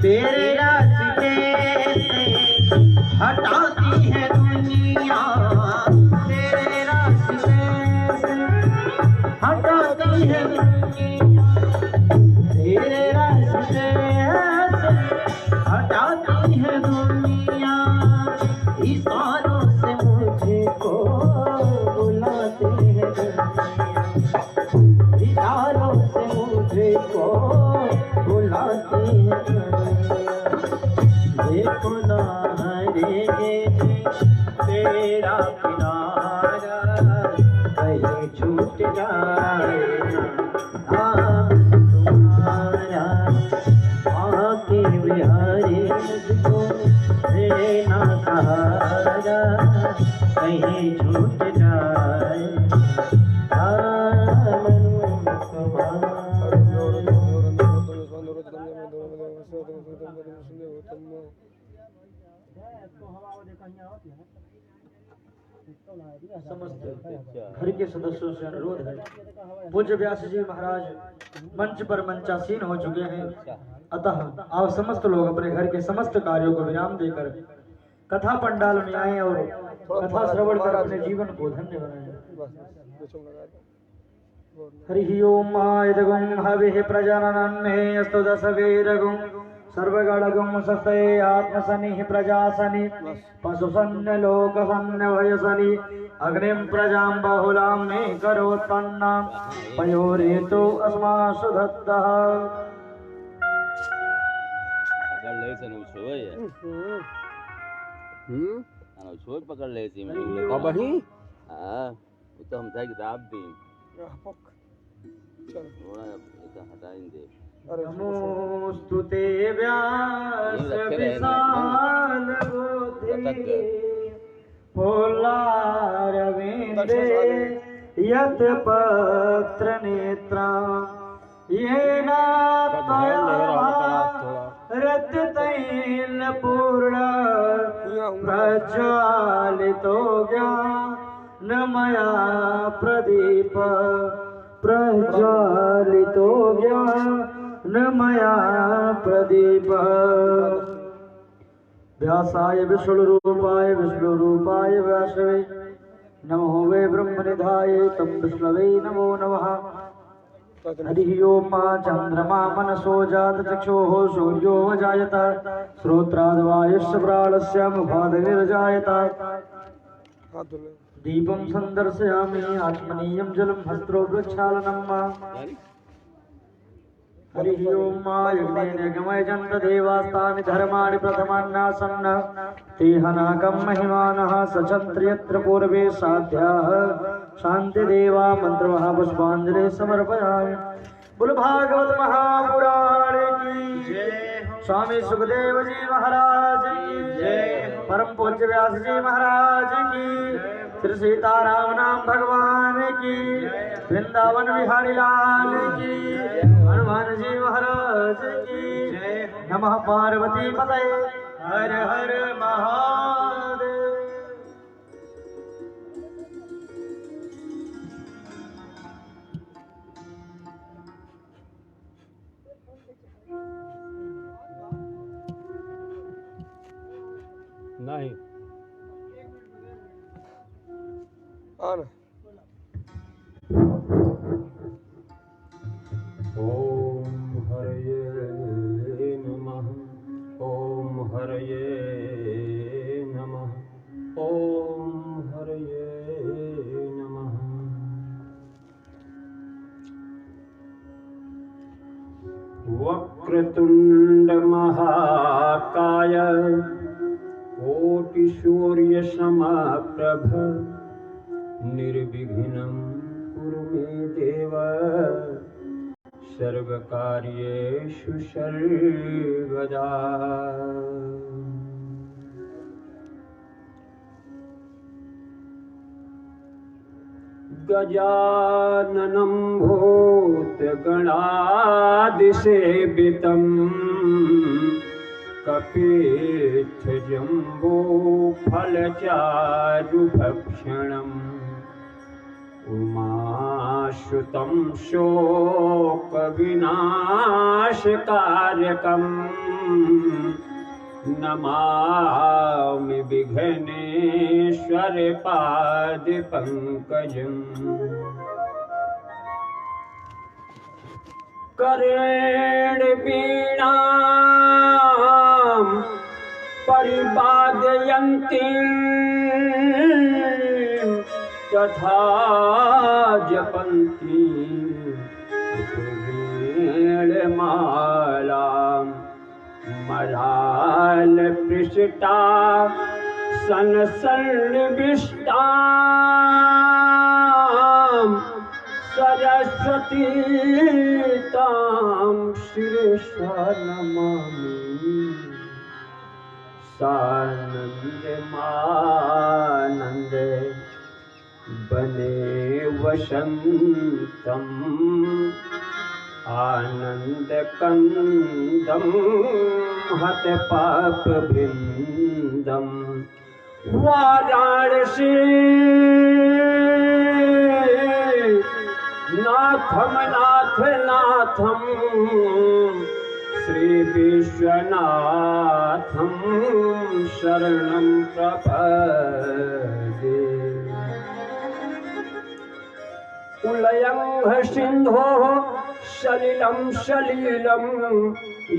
तेरे रास्ते से हटाती है दुनिया, तेरे रास्ते से हटाती है दुनिया, तेरे रास्ते से हटाती है दुनिया, इशारों से मुझको बुलाते हैं दुनिया, इशारों से मुझको बुलाते हैं। देखो ना हरे तेरा किनारा कहीं छूट जाए ना तुम्हारा, आके बिहारी मुझको देना सहारा कहीं छूट जाए समस्त घर के सदस्यों से अनुरोध है, पूज्य व्यास जी महाराज मंच पर मंचासीन हो चुके हैं, अतः आप समस्त लोग अपने घर के समस्त कार्यों को विराम देकर कथा पंडाल में आए और कथा श्रवण कर अपने जीवन को धन्य बनाएं। हरि ओम आयदगुं हविः प्रजननन्मे अस्तु दशवीरगुं सर्वगणगुं सतये आत्मसनिः प्रजासनि पशुसन्न लोकसन्न वयसनि अग्निं प्रजां बहुलां मे करोत्पन्नां पयोरेतो अस्मासु दत्तः। पकड़ ले से नु छोय आनो छोय पकड़ ले सी मैं बाबा ही हां वो तो हम था किताब भी चल थोड़ा ये हटा ही दे। नमोस्तुते व्यास विशाल बुद्धि पोलारविन्दे यत् पत्र नेत्रा येन रत्तैल पूर्ण प्रज्वालितो ज्ञानमया प्रदीप प्रज्वालितो ज्ञानमया प्रदीप। व्यासाय विष्णुरूपाय विष्णुरूपाय व्यासवे नमो वे ब्रह्मनिधाय तं विष्णवे नमो नमः। हरि ओम चंद्रमा मनसो जात चक्षुः सूर्यो जायत श्रोत्राद्वायुश्च प्राणस्य मुखादविर्जायत। दीपं संदर्शयामि आत्मनीयं जलं हस्रो वृक्षालनम्। हरि ओम यज्ञेन गमय जन्त देवास्तानि धर्माणि प्रथमान्नासन्न तेहनाकं महिमानः सचन्त्र यत्र पूर्वे साध्याः शांति देवा मंत्र महापुष्पांजलि समर्पयामि। बोल भागवत महापुराण की जय। स्वामी सुखदेव जी महाराज की जय। परम पूज्य व्यास जी महाराज की, श्री सीताराम नाम भगवान की, वृंदावन बिहारी लाल की, हनुमान जी महाराज की जय। नमः पार्वती पतये हर हर महादेव। नहीं आना। ओम हरये नमः ओम हरये नमः ओम हरये नमः। वक्रतुंड महाकाय कोटिसूर्य समप्रभ निर्विघ्नं कुरु मे देव सर्वकार्येषु सर्वदा। गजाननं भूतगणादिसेवितं कपित्थजम्बूफलचारुभक्षणम् उमाश्रुतं शोकविनाशकारकम् नमामि विघ्नेश्वर पादपङ्कजम् करेण वीणां परिवादयन्तीं तथा जपन्तीं वेणमालां मलालपृष्टा सनसन्निविष्टां सरस्वती तां शिरसा नमामि। सानन्दमानन्दे बने वसन्तम् आनन्दकन्दं हतपापवृन्दं वाराणसी नाथं नाथ नाथं श्री विश्वनाथं शरणं प्रपद्ये। उलयं सिन्धोः सलिलं सलीलं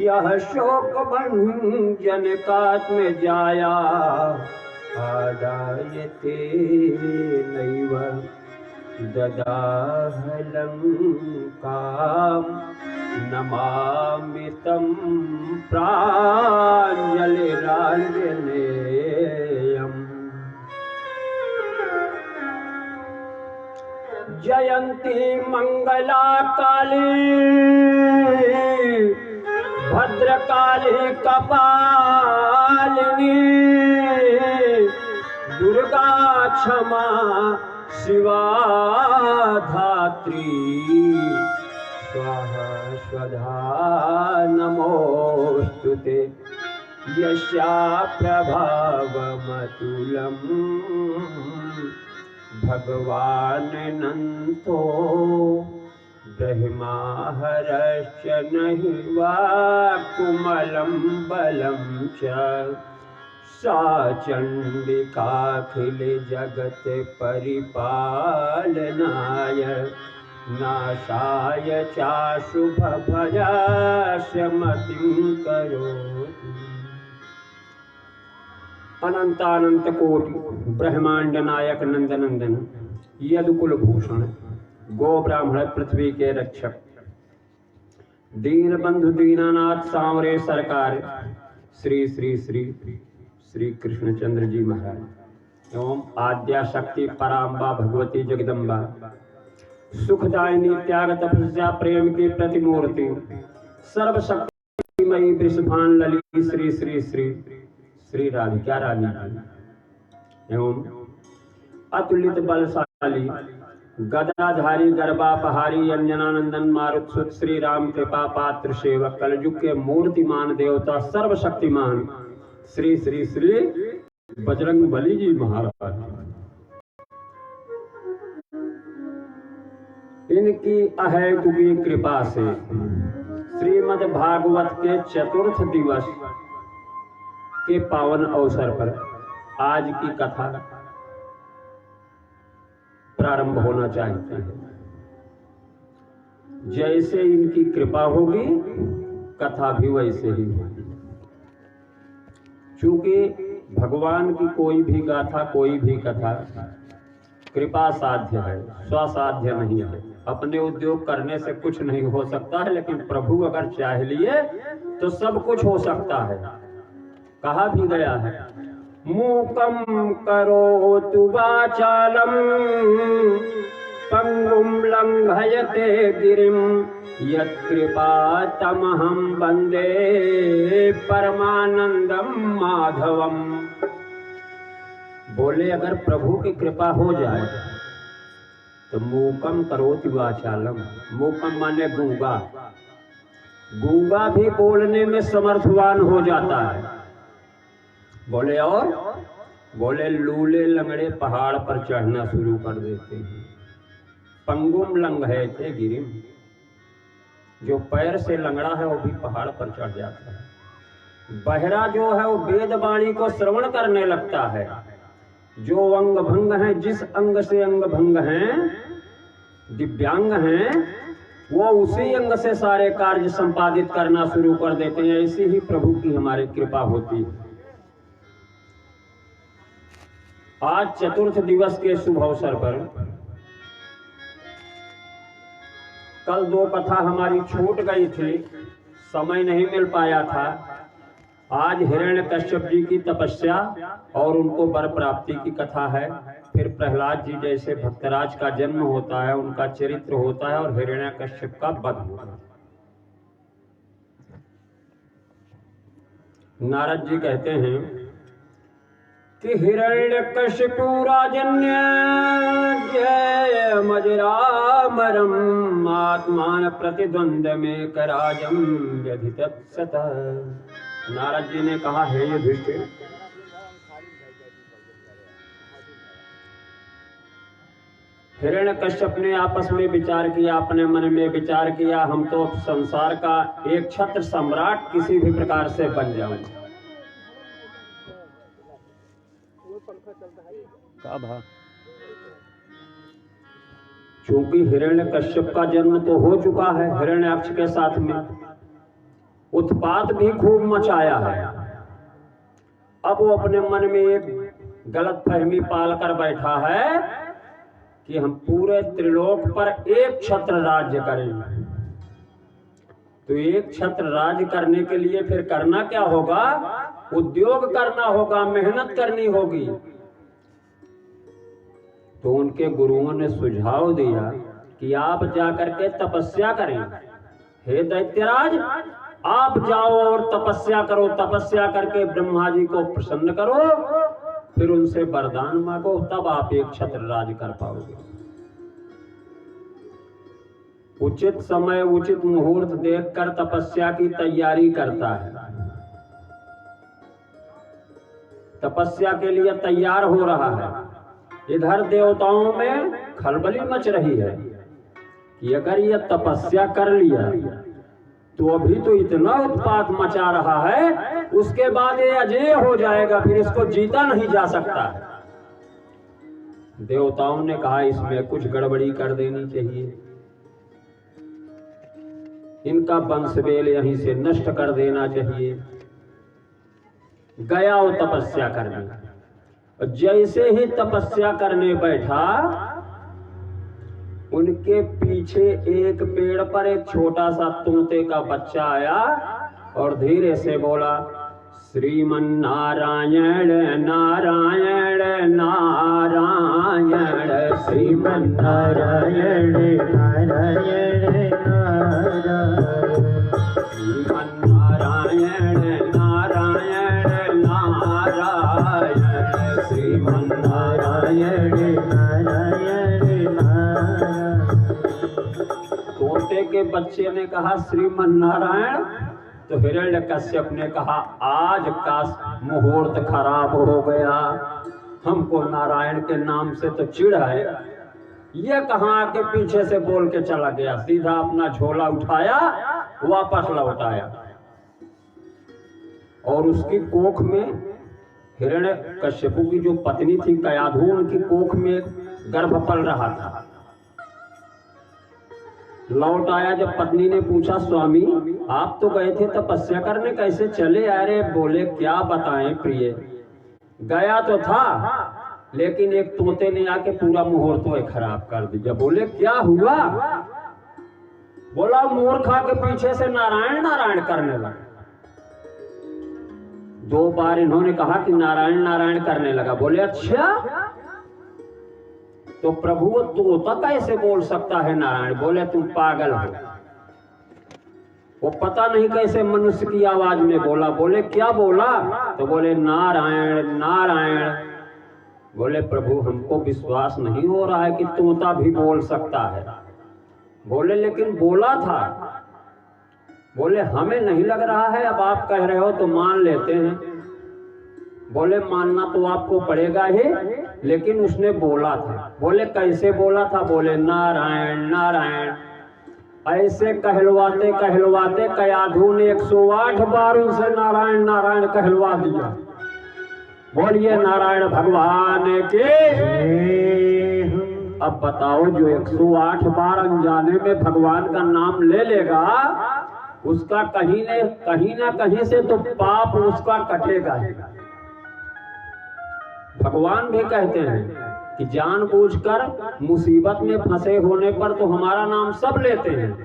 यः शोकभञ्जनकात्मजाया आदायते नैव ददाहलङ्कां नमामि तं प्राञ्जलिराञ्जनेयम्। जयन्ती मंगला काली भद्रकाली कपालिनी दुर्गा क्षमा शिवा धात्री स्वाहा स्वधा नमोस्तुते यस्या प्रभावमतुलम् भगवानन्तो ब्रह्माहरश्च नहि वा कुमलं बलं च सा चण्डिकाखिल जगत् परिपालनाय नाशाय चाशुभभयास्य मतिं करोतु। अनंतानंत कोटि ब्रह्मांड नायक नंदनंदन यदुकुल भूषण गो ब्राह्मण पृथ्वी के रक्षक दीन बंधु दीनानाथ सांवरे सरकार श्री श्री श्री श्री कृष्णचंद्र जी महाराज एवं आद्या शक्ति पराम्बा भगवती जगदम्बा सुखदायिनी त्याग तपस्या प्रेम की प्रतिमूर्ति सर्वशक्तिमयी वृषभान ललित श्री श्री श्री श्री राधिका रानी एवं अतुलित बलशाली गदाधारी गर्भापहारी अंजनानंदन मारुत श्री राम कृपा पात्र सेवक कलयुग के मूर्तिमान देवता सर्वशक्तिमान श्री श्री श्री बजरंग बली जी महाराज। इनकी अहेतुकी कृपा से श्रीमद् भागवत के चतुर्थ दिवस के पावन अवसर पर आज की कथा प्रारंभ होना चाहिए। जैसे इनकी कृपा होगी कथा भी वैसे ही होगी। चूंकि भगवान की कोई भी गाथा कोई भी कथा कृपा साध्य है, स्वसाध्य नहीं है। अपने उद्योग करने से कुछ नहीं हो सकता है, लेकिन प्रभु अगर चाह लिए तो सब कुछ हो सकता है। कहा भी गया है मूकं करोतु वाचालं पंगुं लंघयते गिरिं यत्कृपातमहं वन्दे परमानंदं माधवम। बोले अगर प्रभु की कृपा हो जाए तो मूकम करोति वाचालम, मूकम माने गूंगा, गूंगा भी बोलने में समर्थवान हो जाता है। बोले और बोले लूले लंगड़े पहाड़ पर चढ़ना शुरू कर देते हैं। पंगुम लंघे थे गिरिम, जो पैर से लंगड़ा है वो भी पहाड़ पर चढ़ जाता है। बहरा जो है वो वेद वाणी को श्रवण करने लगता है। जो अंग भंग हैं, जिस अंग से अंग भंग हैं, दिव्यांग हैं, वो उसी अंग से सारे कार्य संपादित करना शुरू कर देते हैं। ऐसी ही प्रभु की हमारी कृपा होती है। आज चतुर्थ दिवस के शुभ अवसर पर कल 2 कथा हमारी छूट गई थी, समय नहीं मिल पाया था। आज हिरण्यकश्यप जी की तपस्या और उनको वर प्राप्ति की कथा है। फिर प्रहलाद जी जैसे भक्तराज का जन्म होता है, उनका चरित्र होता है, और हिरण्यकश्यप का वध होता है। नारद जी कहते हैं कि हिरण्यकश्यपु राजन्य जय मजरामरम आत्मान प्रतिद्वंद में कराजम व्यधितत्सत। नारद जी ने कहा, हे युधिष्ठिर, हिरण्यकश्यप ने आपस में विचार किया, अपने मन में विचार किया, हम तो संसार का एक छत्र सम्राट किसी भी प्रकार से बन जाऊं। चूंकि हिरण्यकश्यप का जन्म तो हो चुका है, हिरण्याक्ष के साथ में उत्पात भी खूब मचाया है। अब वो अपने मन में एक गलत फहमी पाल कर बैठा है कि हम पूरे त्रिलोक पर एक छत्र राज्य करेंगे। तो एक छत्र राज्य करने के लिए फिर करना क्या होगा? उद्योग करना होगा, मेहनत करनी होगी। तो उनके गुरुओं ने सुझाव दिया कि आप जाकर के तपस्या करें। हे दैत्यराज, आप जाओ और तपस्या करो, तपस्या करके ब्रह्मा जी को प्रसन्न करो, फिर उनसे वरदान मांगो, तब आप एक छत्र राज कर पाओगे। उचित समय उचित मुहूर्त देखकर तपस्या की तैयारी करता है। तपस्या के लिए तैयार हो रहा है। इधर देवताओं में खलबली मच रही है कि अगर ये तपस्या कर लिया तो अभी तो इतना उत्पात मचा रहा है, उसके बाद ये अजेय हो जाएगा, फिर इसको जीता नहीं जा सकता। देवताओं ने कहा, इसमें कुछ गड़बड़ी कर देनी चाहिए, इनका वंशवेल यहीं से नष्ट कर देना चाहिए। गया वो तपस्या करने। जैसे ही तपस्या करने बैठा, उनके पीछे एक पेड़ पर एक छोटा सा तोते का बच्चा आया और धीरे से बोला, श्रीमन नारायण नारायण नारायण, श्रीमन नारायण नारायण नारायण, श्रीमन नारायण नारायण नारायण, श्रीमन नारायण नारायण नारायण। तोते के बच्चे ने कहा श्रीमन नारायण, तो हिरण्यकश्यप ने कहा, आज का मुहूर्त खराब हो गया, हमको नारायण के नाम से तो चिढ़ है। ये कहाँ आके पीछे से बोल के चला गया, सीधा अपना झोला उठाया, वापस लौटाया, और उसकी कोख में हिरण्यकश्यपु की जो पत्नी थी कयाधु, उनकी कोख में गर्भ पल रहा था। लौट आया, जब पत्नी ने पूछा, स्वामी आप तो गए थे तपस्या करने, कैसे चले? अरे बोले, क्या बताएं प्रिय, गया तो था लेकिन एक तोते ने आके पूरा मुहूर्त तो खराब कर दिया। बोले क्या हुआ? बोला मूर्खा के पीछे से नारायण नारायण करने लगा। 2 बार इन्होंने कहा कि नारायण नारायण करने लगा। बोले अच्छा, तो प्रभु वो तोता कैसे बोल सकता है नारायण? बोले तुम पागल हो, वो पता नहीं कैसे मनुष्य की आवाज में बोला। बोले क्या बोला? तो बोले नारायण नारायण। बोले प्रभु हमको विश्वास नहीं हो रहा है कि तोता भी बोल सकता है। बोले लेकिन बोला था। बोले हमें नहीं लग रहा है, अब आप कह रहे हो तो मान लेते हैं। बोले मानना तो आपको पड़ेगा ही, लेकिन उसने बोला था। बोले कैसे बोला था? बोले नारायण नारायण। ऐसे कहलवाते कहलवाते कयाधु ने 108 बार उनसे नारायण नारायण कहलवा दिया। बोलिए नारायण भगवान के। अब बताओ जो 108 बार अनजाने में भगवान का नाम ले लेगा, उसका कहीं ना कहीं से तो पाप उसका कटेगा ही। भगवान भी कहते हैं कि जानबूझकर मुसीबत में फंसे होने पर तो हमारा नाम सब लेते हैं,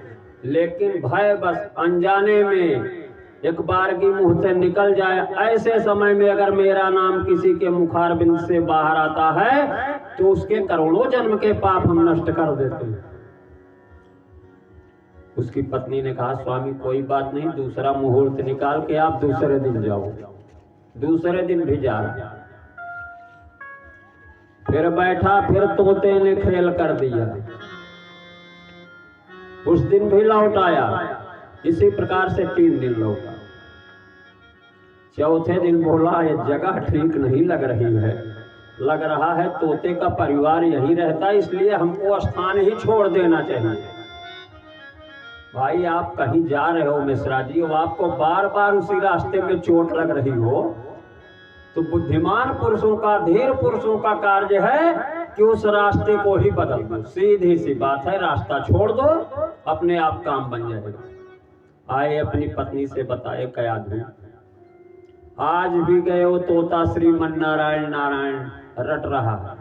लेकिन भय बस अनजाने में एक बार की मुंह से निकल जाए, ऐसे समय में अगर मेरा नाम किसी के मुखारबिंद से बाहर आता है तो उसके करोड़ों जन्म के पाप हम नष्ट कर देते हैं। उसकी पत्नी ने कहा स्वामी कोई बात नहीं, दूसरा मुहूर्त निकाल के आप दूसरे दिन जाओ। दूसरे दिन भी जा रहा, फिर बैठा, फिर तोते ने खेल कर दिया। उस दिन भी लौट आया, इसी प्रकार से 3 दिन लौटा। चौथे दिन बोला ये जगह ठीक नहीं लग रही है, लग रहा है तोते का परिवार यही रहता है, इसलिए हमको स्थान ही छोड़ देना चाहिए। भाई आप कहीं जा रहे हो मिश्रा जी, और आपको बार बार उसी रास्ते में चोट लग रही हो, तो बुद्धिमान पुरुषों का, धीर पुरुषों का कार्य है कि उस रास्ते को ही बदल दो। सीधी सी बात है, रास्ता छोड़ दो, अपने आप काम बन जाएगा। आए अपनी पत्नी से बताए कयाधु, आज भी गए हो तोता श्रीमन नारायण नारायण रट रहा है।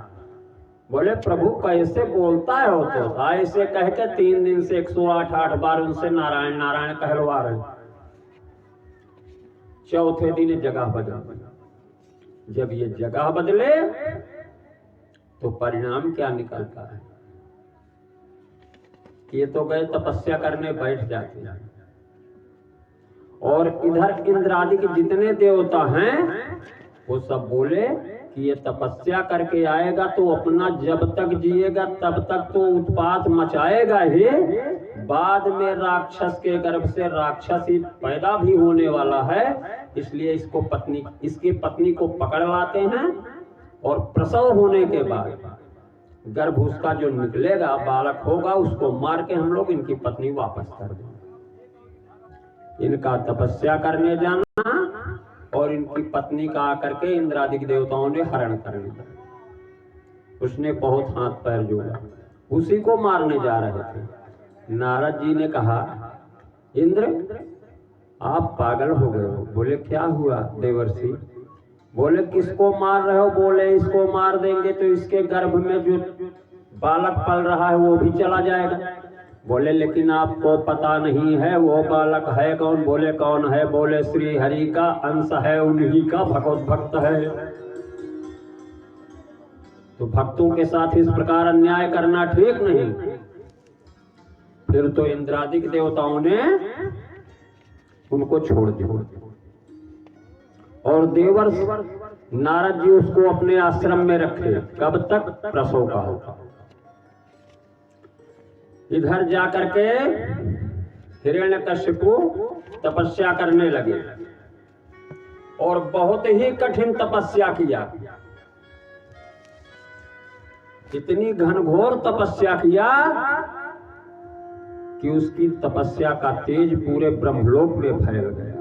बोले प्रभु कैसे बोलता है वो तोता? ऐसे कह के 3 दिन से 108 बार उनसे नारायण नारायण कहलवा रहे। चौथे दिन जगह बदला। जब ये जगह बदले तो परिणाम क्या निकलता है? ये तो गए तपस्या करने बैठ जाते हैं, और इधर इंद्र आदि के जितने देवता हैं वो सब बोले कि ये तपस्या करके आएगा तो अपना जब तक जिएगा तब तक तो उत्पात मचाएगा ही, बाद में राक्षस के गर्भ से राक्षस ही पैदा भी होने वाला है, इसलिए इसकी पत्नी को पकड़ लाते हैं, और प्रसव होने के बाद गर्भ उसका जो निकलेगा बालक होगा, उसको मार के हम लोग इनकी पत्नी वापस कर देंगे। इनका तपस्या करने जाना और इनकी पत्नी का आकर के इंद्रादि देवताओं ने हरण कर लिया। उसने बहुत हाथ पैर जोड़ा, उसी को मारने जा रहे थे। नारद जी ने कहा इंद्र आप पागल हो गए हो। बोले क्या हुआ देवर्षि? बोले किसको मार रहे हो? बोले इसको मार देंगे तो इसके गर्भ में जो बालक पल रहा है वो भी चला जाएगा। बोले लेकिन आपको पता नहीं है वो बालक है कौन? बोले कौन है? बोले श्री हरि का अंश है, उन्हीं का भगवत भक्त है। तो भक्तों के साथ इस प्रकार अन्याय करना ठीक नहीं। फिर तो इंद्रादिक देवताओं ने उनको छोड़ दिया, और देवर्ष नारद जी उसको अपने आश्रम में रखे। कब तक? प्रसव का होगा। इधर जाकर के हिरण्यकश्यप तपस्या करने लगे, और बहुत ही कठिन तपस्या किया। इतनी घनघोर तपस्या किया कि उसकी तपस्या का तेज पूरे ब्रह्मलोक में फैल गया।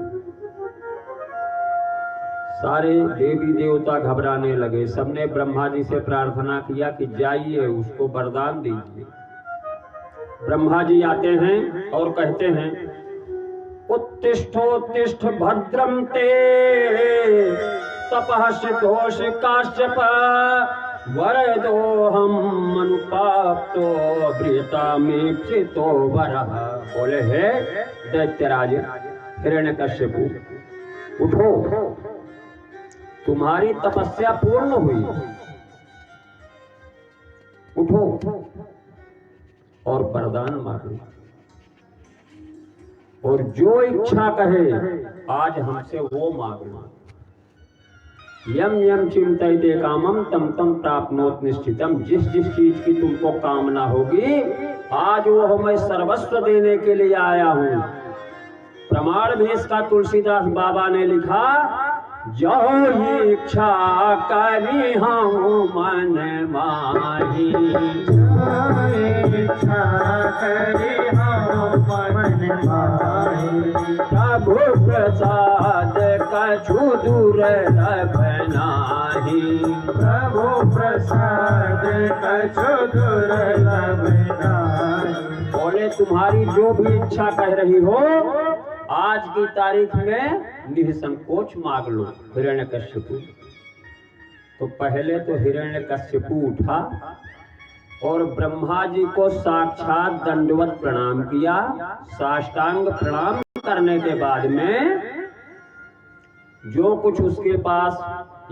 सारे देवी देवता घबराने लगे। सबने ब्रह्मा जी से प्रार्थना किया कि जाइए उसको वरदान दीजिए। ब्रह्मा जी आते हैं और कहते हैं उत्तिष्ठोत्तिष्ठ भद्रम ते तपः घोष काश्यप वरदोहम अनुपाप्तो प्रियता में प्रितो वरः। बोले हे दैत्यराज हिरण्यकश्यप उठो, तुम्हारी तपस्या पूर्ण हुई, उठो और वरदान मांगो, और जो इच्छा कहे आज हमसे वो मांगना। यम यम चिंतयते कामम तम तम प्राप्नोत निश्चितम। जिस जिस चीज की तुमको कामना होगी, आज वो मैं सर्वस्व देने के लिए आया हूँ। प्रमाण भी इसका तुलसीदास बाबा ने लिखा, जो ये इच्छा करी हूँ मन माही, इच्छा करी हूँ मन माही, प्रभु प्रसाद कछु दुर्लभ नाही, प्रभु प्रसाद कछु दुर्लभ नाही। बोले तुम्हारी जो भी इच्छा कह रही हो, आज की तारीख में निसंकोच मांग लो। हिरण्यकश्यपु तो पहले तो हिरण्यकश्यपु उठा और ब्रह्मा जी को साक्षात दंडवत प्रणाम किया। साष्टांग प्रणाम करने के बाद में जो कुछ उसके पास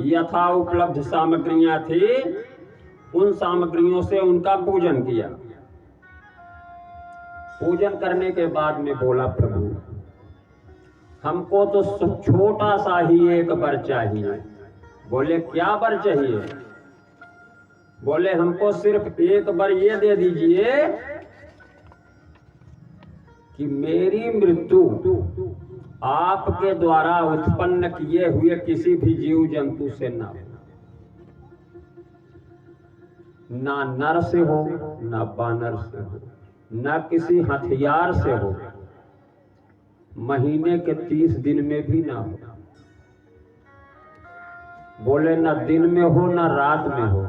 यथा उपलब्ध सामग्रियां थी, उन सामग्रियों से उनका पूजन किया। पूजन करने के बाद में बोला, प्रभु हमको तो छोटा सा ही एक वर चाहिए। बोले क्या वर चाहिए? बोले हमको सिर्फ एक वर ये दे दीजिए कि मेरी मृत्यु आपके द्वारा उत्पन्न किए हुए किसी भी जीव जंतु से ना हो, ना नर से हो, ना बानर से हो, ना किसी हथियार से हो, महीने के 30 दिन में भी ना हो। बोले न दिन में हो, न रात में हो,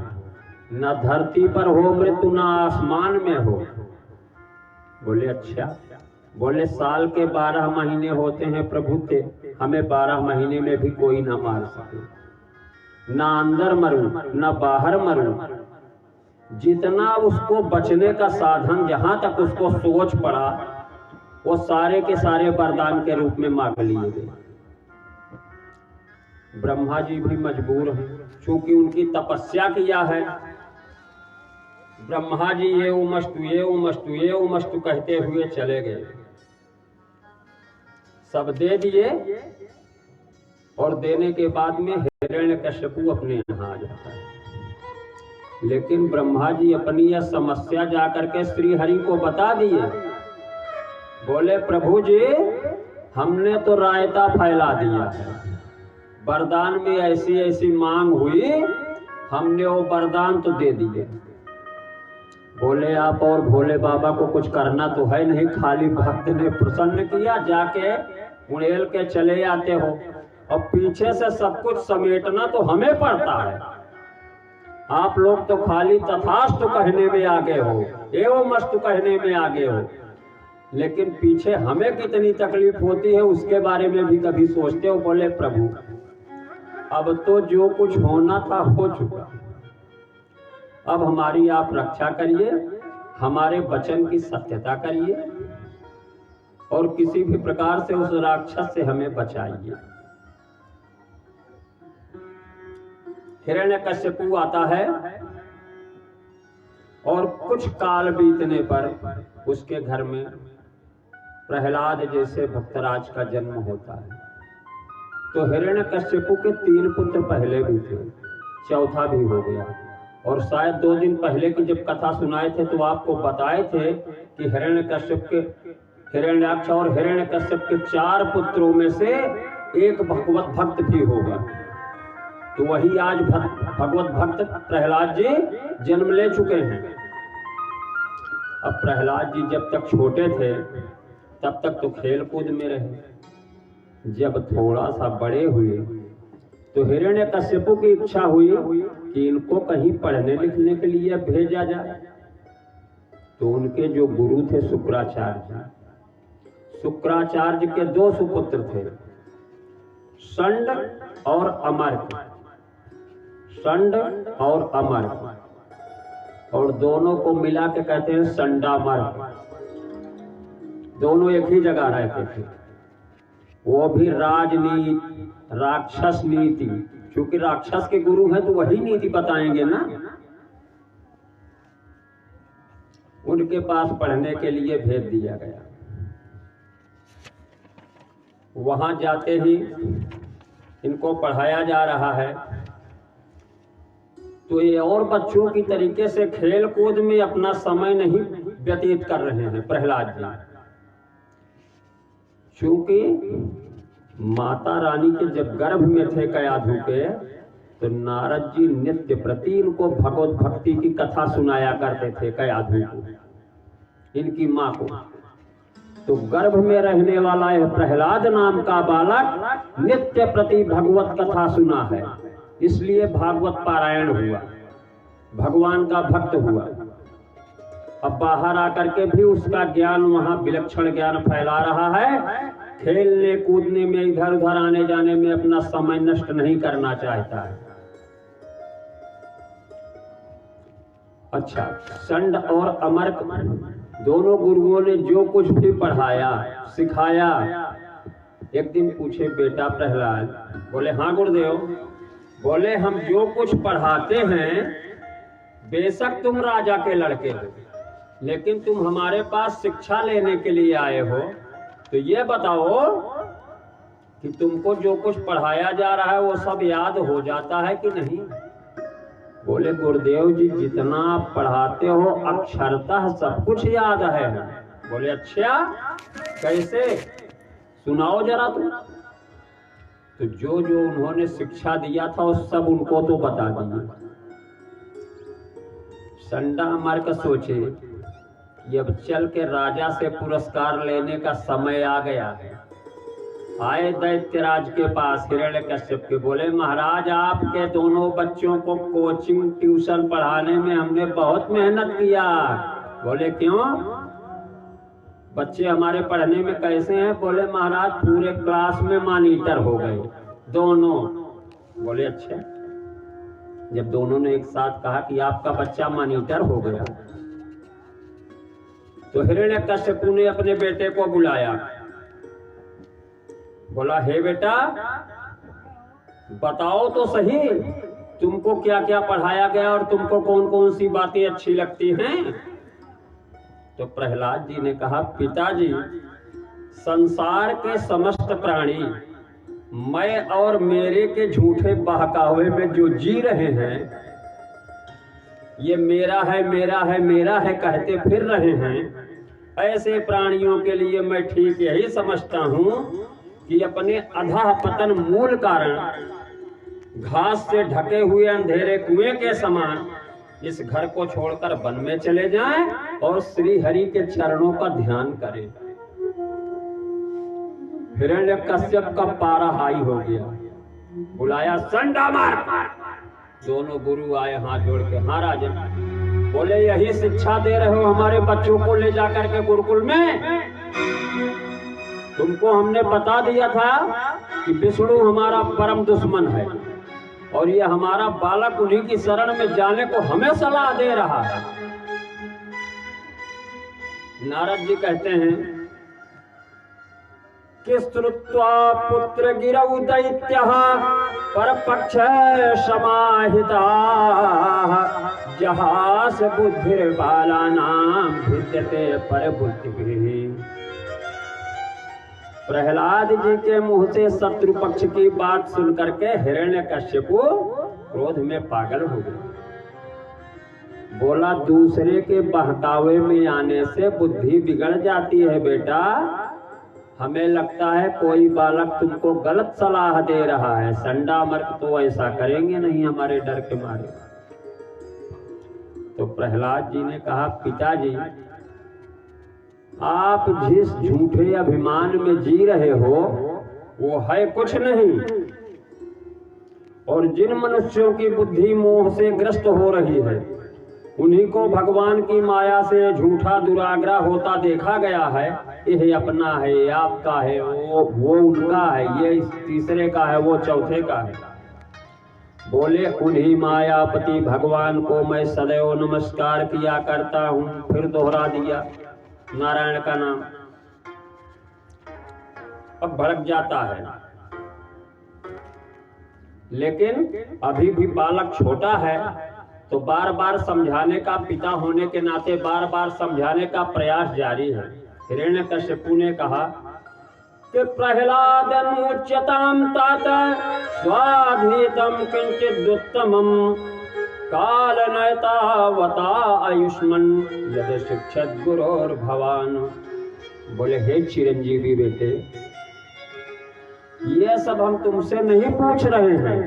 न धरती पर हो मृत्यु, न आसमान में हो। बोले अच्छा। बोले साल के 12 महीने होते हैं प्रभु के, हमें 12 महीने में भी कोई ना मार सके। ना अंदर मरूं, ना बाहर मरूं। जितना उसको बचने का साधन, जहां तक उसको सोच पड़ा, वो सारे के सारे वरदान के रूप में मांग लिए गए। ब्रह्मा जी भी मजबूर हैं, क्योंकि उनकी तपस्या किया है। ब्रह्मा जी ये उमस्तु ये उमस्तु ये उमस्तु कहते हुए चले गए। सब दे दिए और देने के बाद में हिरण्यकश्यपु अपने यहाँ आ जाता है। लेकिन ब्रह्मा जी अपनी यह समस्या जाकर के श्री हरि को बता दिए। बोले प्रभु जी हमने तो रायता फैला दिया है, वरदान में ऐसी ऐसी मांग हुई, हमने वो वरदान तो दे दिए। बोले आप और भोले बाबा को कुछ करना तो है नहीं, खाली भक्त ने प्रसन्न किया, जाके उड़ेल के चले आते हो और पीछे से सब कुछ समेटना तो हमें पड़ता है। आप लोग तो खाली तथास्तु कहने में आगे हो, एवं मस्तु कहने में आगे हो, लेकिन पीछे हमें कितनी तकलीफ होती है उसके बारे में भी कभी सोचते हो? बोले प्रभु अब तो जो कुछ होना था हो चुका, अब हमारी आप रक्षा करिए, हमारे वचन की सत्यता करिए और किसी भी प्रकार से उस राक्षस से हमें बचाइए। हिरण्यकश्यपु आता है और कुछ काल बीतने पर उसके घर में प्रहलाद जैसे भक्तराज का जन्म होता है। तो हिरण्यकश्यपु के 3 पुत्र पहले भी थे, चौथा भी हो गया। और शायद 2 दिन पहले की जब कथा सुनाए थे तो आपको बताए थे कि हिरण्याक्ष और हिरण्यकश्यप के 4 पुत्रों में से एक भगवत भक्त भी होगा। तो वही आज भगवत भक्त प्रहलाद जी जन्म ले चुके हैं। अब प्रहलाद जी जब तक छोटे थे तब तक तो खेल कूद में रहे। जब थोड़ा सा बड़े हुए तो हिरण्यकश्यपु की इच्छा हुई कि इनको कहीं पढ़ने लिखने के लिए भेजा जाए। तो उनके जो गुरु थे शुक्राचार्य के 2 सुपुत्र थे, षंड और अमर्क। षंड और अमर्क, और दोनों को मिला के कहते हैं षंडामर्क। दोनों एक ही जगह रहते थे। वो भी राजनीति, राक्षस नीति, क्योंकि राक्षस के गुरु हैं तो वही नीति बताएंगे ना। उनके पास पढ़ने के लिए भेज दिया गया। वहां जाते ही इनको पढ़ाया जा रहा है, तो ये और बच्चों की तरीके से खेल कूद में अपना समय नहीं व्यतीत कर रहे हैं प्रहलाद जी। क्योंकि माता रानी के जब गर्भ में थे कयाधु के, तो नारद जी नित्य प्रति इनको भगवत भक्ति की कथा सुनाया करते थे कयाधु को, इनकी माँ को। तो गर्भ में रहने वाला यह प्रहलाद नाम का बालक नित्य प्रति भगवत कथा सुना है, इसलिए भागवत पारायण हुआ, भगवान का भक्त हुआ। अब बाहर आकर के भी उसका ज्ञान वहां विलक्षण ज्ञान फैला रहा है, खेलने कूदने में इधर उधर आने जाने में अपना समय नष्ट नहीं करना चाहता है। अच्छा, संड और अमर्क दोनों गुरुओं ने जो कुछ भी पढ़ाया सिखाया, एक दिन पूछे बेटा प्रहलाद, बोले हाँ गुरुदेव, बोले हम जो कुछ पढ़ाते हैं, बेशक तुम राजा के लड़के हो, लेकिन तुम हमारे पास शिक्षा लेने के लिए आए हो, तो ये बताओ कि तुमको जो कुछ पढ़ाया जा रहा है वो सब याद हो जाता है कि नहीं? बोले गुरुदेव जी, जितना आप पढ़ाते हो अक्षरतः सब कुछ याद है। बोले अच्छा, कैसे, सुनाओ जरा तुम। तो जो जो उन्होंने शिक्षा दिया था वो सब उनको तो बता दीजिए। संडा अमर्क सोचे कि अब चल के राजा से पुरस्कार लेने का समय आ गया है। आए दैत्यराज के पास हिरण्यकश्यप के, बोले महाराज, आपके दोनों बच्चों को कोचिंग ट्यूशन पढ़ाने में हमने बहुत मेहनत किया। बोले क्यों? बच्चे हमारे पढ़ने में कैसे हैं? बोले महाराज, पूरे क्लास में मॉनिटर हो गए दोनों। बोले अच्छा। जब दोनों ने एक साथ कहा कि आपका बच्चा मॉनिटर हो गया, तो हिरण्यकश्यप ने अपने बेटे को बुलाया, बोला हे बेटा, बताओ तो सही, तुमको क्या क्या पढ़ाया गया और तुमको कौन कौन सी बातें अच्छी लगती हैं? तो प्रहलाद जी ने कहा, पिताजी, संसार के समस्त प्राणी मैं और मेरे के झूठे बहकावे में जो जी रहे हैं, ये मेरा है मेरा है मेरा है कहते फिर रहे हैं, ऐसे प्राणियों के लिए मैं ठीक यही समझता हूं कि अपने अधः पतन मूल कारण घास से ढके हुए अंधेरे कुएं के समान इस घर को छोड़कर वन में चले जाएं और श्री हरि के चरणों का ध्यान करें। हिरण्यकश्यप का पारा हाई हो गया, बुलाया संडा मार। दोनों गुरु आए हाथ जोड़ के, हाँ राजन। बोले यही शिक्षा दे रहे हो हमारे बच्चों को ले जाकर के गुरुकुल में? तुमको हमने बता दिया था कि विष्णु हमारा परम दुश्मन है और ये हमारा बालक उन्हीं की शरण में जाने को हमें सलाह दे रहा है। नारद जी कहते हैं कि श्रुत्वा पुत्र गिरौ दैत्यः परपक्ष समाहिता जहास बुद्धिर्बालानां भिद्यते पर बुद्धिभिः। प्रहलाद जी के मुंह से शत्रु पक्ष की बात सुनकर के हिरण्यकश्यप क्रोध में पागल हो गया। बोला, दूसरे के बहकावे में आने से बुद्धि बिगड़ जाती है बेटा। हमें लगता है कोई बालक तुमको गलत सलाह दे रहा है। संडा मर्क तो ऐसा करेंगे नहीं हमारे डर के मारे। तो प्रहलाद जी ने कहा, पिताजी, आप जिस झूठे अभिमान में जी रहे हो वो है कुछ नहीं, और जिन मनुष्यों की बुद्धि मोह से ग्रस्त हो रही है उन्हीं को भगवान की माया से झूठा दुराग्रह होता देखा गया है। यह अपना है, ये आपका है, वो उनका है, ये तीसरे का है, वो चौथे का है। बोले, उन्हीं मायापति भगवान को मैं सदैव नमस्कार किया करता हूँ। फिर दोहरा दिया नारायण का नाम। अब भड़क जाता है, लेकिन अभी भी बालक छोटा है, तो बार बार समझाने का, पिता होने के नाते बार बार समझाने का प्रयास जारी है। हिरण्यकश्यप ने कहा, कि प्रह्लादनुच्यतां तात स्वाधीतं किंचिदुत्तमं कालनयतावता आयुष्मन् यद शिक्षत गुरोर्भवान्। बोले हे चिरंजीवी बेटे, ये सब हम तुमसे नहीं पूछ रहे हैं।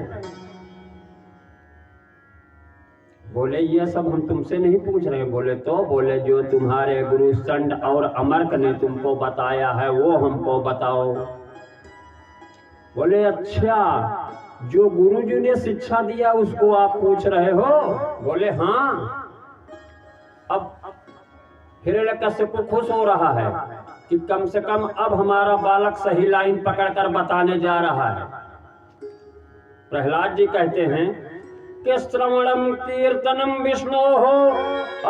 बोले ये सब हम तुमसे नहीं पूछ रहे। बोले तो बोले जो तुम्हारे गुरु संड और अमर्क ने तुमको बताया है वो हमको बताओ। बोले अच्छा, जो गुरु जी ने शिक्षा दिया उसको आप पूछ रहे हो? बोले हाँ। अब हिरण्यकश्यप खुश हो रहा है कि कम से कम अब हमारा बालक सही लाइन पकड़कर बताने जा रहा है। प्रहलाद जी कहते हैं कि श्रवणम कीर्तनम विष्णोः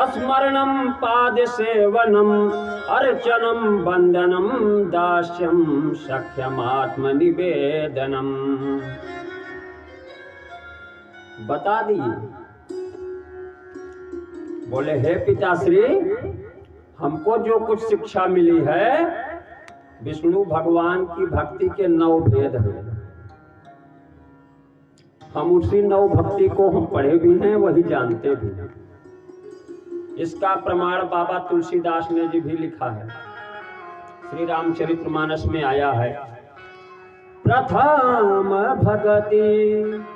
स्मरणम पाद सेवनम अर्चनम वंदनम दास्यम सख्यम आत्मनिवेदनम। बता दिए। बोले हे पिताश्री, हमको जो कुछ शिक्षा मिली है विष्णु भगवान की भक्ति के 9 भेद हैं। हम उसी 9 भक्ति को हम पढ़े भी हैं, वही जानते भी हैं। इसका प्रमाण बाबा तुलसीदास ने जी भी लिखा है। श्री रामचरितमानस में आया है, प्रथम भगति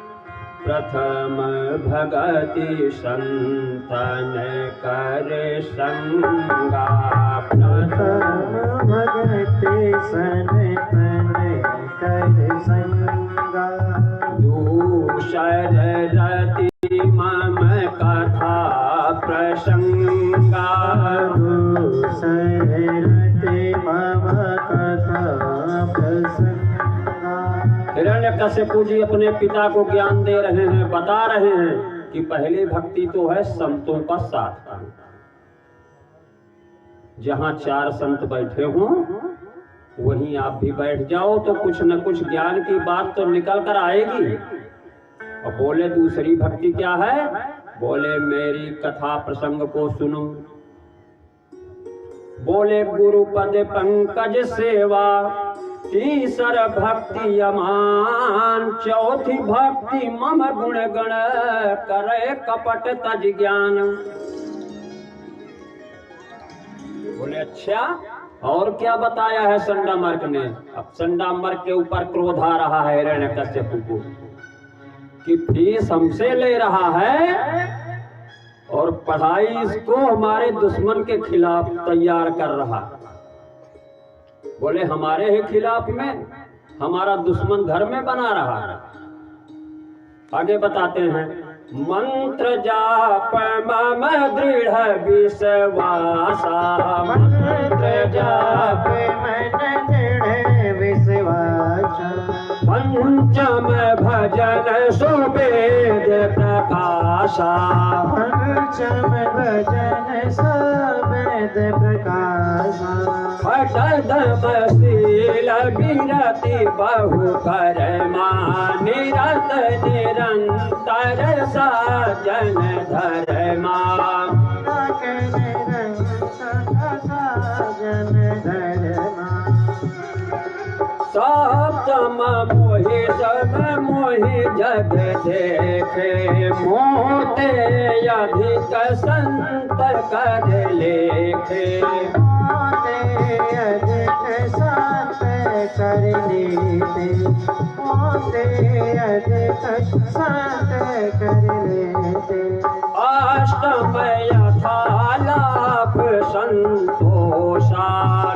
संतन कर संगा। प्रथम भगति संतन कर संगा। दूसर रति मम कथा प्रसंगा। दूसर रति मम कथा प्रसंगा। हिरण्यकश्यपु जी अपने पिता को ज्ञान दे रहे हैं, बता रहे हैं कि पहली भक्ति तो है संतों का साथ। जहां 4 संत बैठे हों वहीं आप भी बैठ जाओ तो कुछ न कुछ ज्ञान की बात तो निकल कर आएगी। और बोले दूसरी भक्ति क्या है? बोले मेरी कथा प्रसंग को सुनो। बोले गुरुपद पंकज सेवा, तीसर भक्ति अमान, चौथी भक्ति मम गुण गण करे कपट तज ज्ञान। बोले अच्छा, और क्या बताया है संडामर्क ने? अब संडामर्क के ऊपर क्रोध आ रहा है हिरण्यकश्यप को कि फीस हमसे ले रहा है और पढ़ाई इसको हमारे दुश्मन के खिलाफ तैयार कर रहा। बोले हमारे ही खिलाफ में हमारा दुश्मन घर में बना रहा है। आगे बताते हैं, मंत्र जाप मम दृढ़ विश्वासा। मंत्र जाप मन दृढ़ विश्वासा। पंचम भजन सुवेद प्रकाशा। पंचम भजन सुवेद प्रकाशा। फटदमशील विरति बहु कर्मा, निरत निरंतर साजन धर्मा। सप्तम मोहि सब मोहि जग देखे, मोते अधिक संत कर लेखे। अधिक संत कर लेते। अधिक संत कर लेते। अष्टम यथालाभ संतोषा,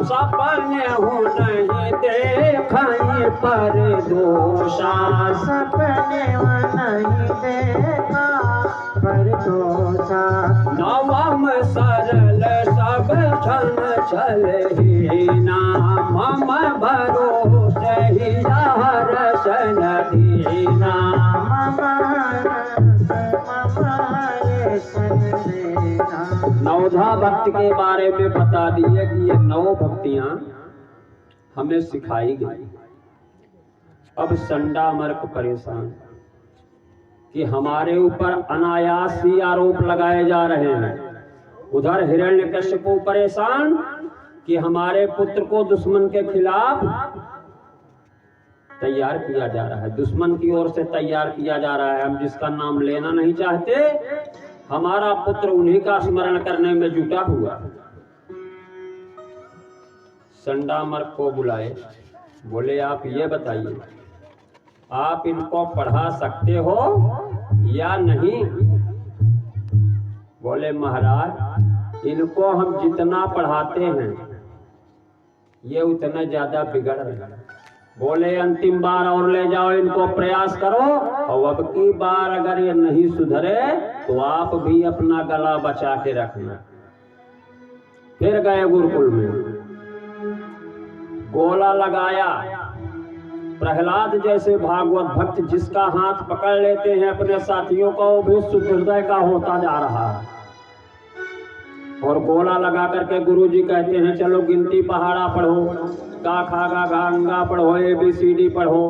सपने हूँ नहीं देखई पर दोषा। सपने नहीं देखा पर दोषा। नवम सरल सब क्षण चलहीना, मम भरोसे ही रसन दीना। नवधा भक्ति के बारे में बता दिए कि ये 9 भक्तियां हमें सिखाई गई। अब संडामर्क परेशान कि हमारे ऊपर अनायास ही आरोप लगाए जा रहे हैं। उधर हिरण्यकश्यप परेशान कि हमारे पुत्र को दुश्मन के खिलाफ तैयार किया जा रहा है, दुश्मन की ओर से तैयार किया जा रहा है। हम जिसका नाम लेना नहीं चाहते, हमारा पुत्र उन्हीं का स्मरण करने में जुटा हुआ। संडामर्क को बुलाए, बोले आप ये बताइए, आप इनको पढ़ा सकते हो या नहीं? बोले महाराज, इनको हम जितना पढ़ाते हैं ये उतना ज्यादा बिगड़ रहे हैं। बोले अंतिम बार और ले जाओ, इनको प्रयास करो, और अब की बार अगर ये नहीं सुधरे तो आप भी अपना गला बचा के रखना। फिर गए गुरुकुल में, गोला लगाया। प्रहलाद जैसे भागवत भक्त जिसका हाथ पकड़ लेते हैं अपने साथियों का, वो भी शुद्ध हृदय का होता जा रहा है। और गोला लगा करके गुरुजी कहते हैं चलो गिनती पहाड़ा पढ़ो, का खा गा गंगा पढ़ो, ABCD पढ़ो।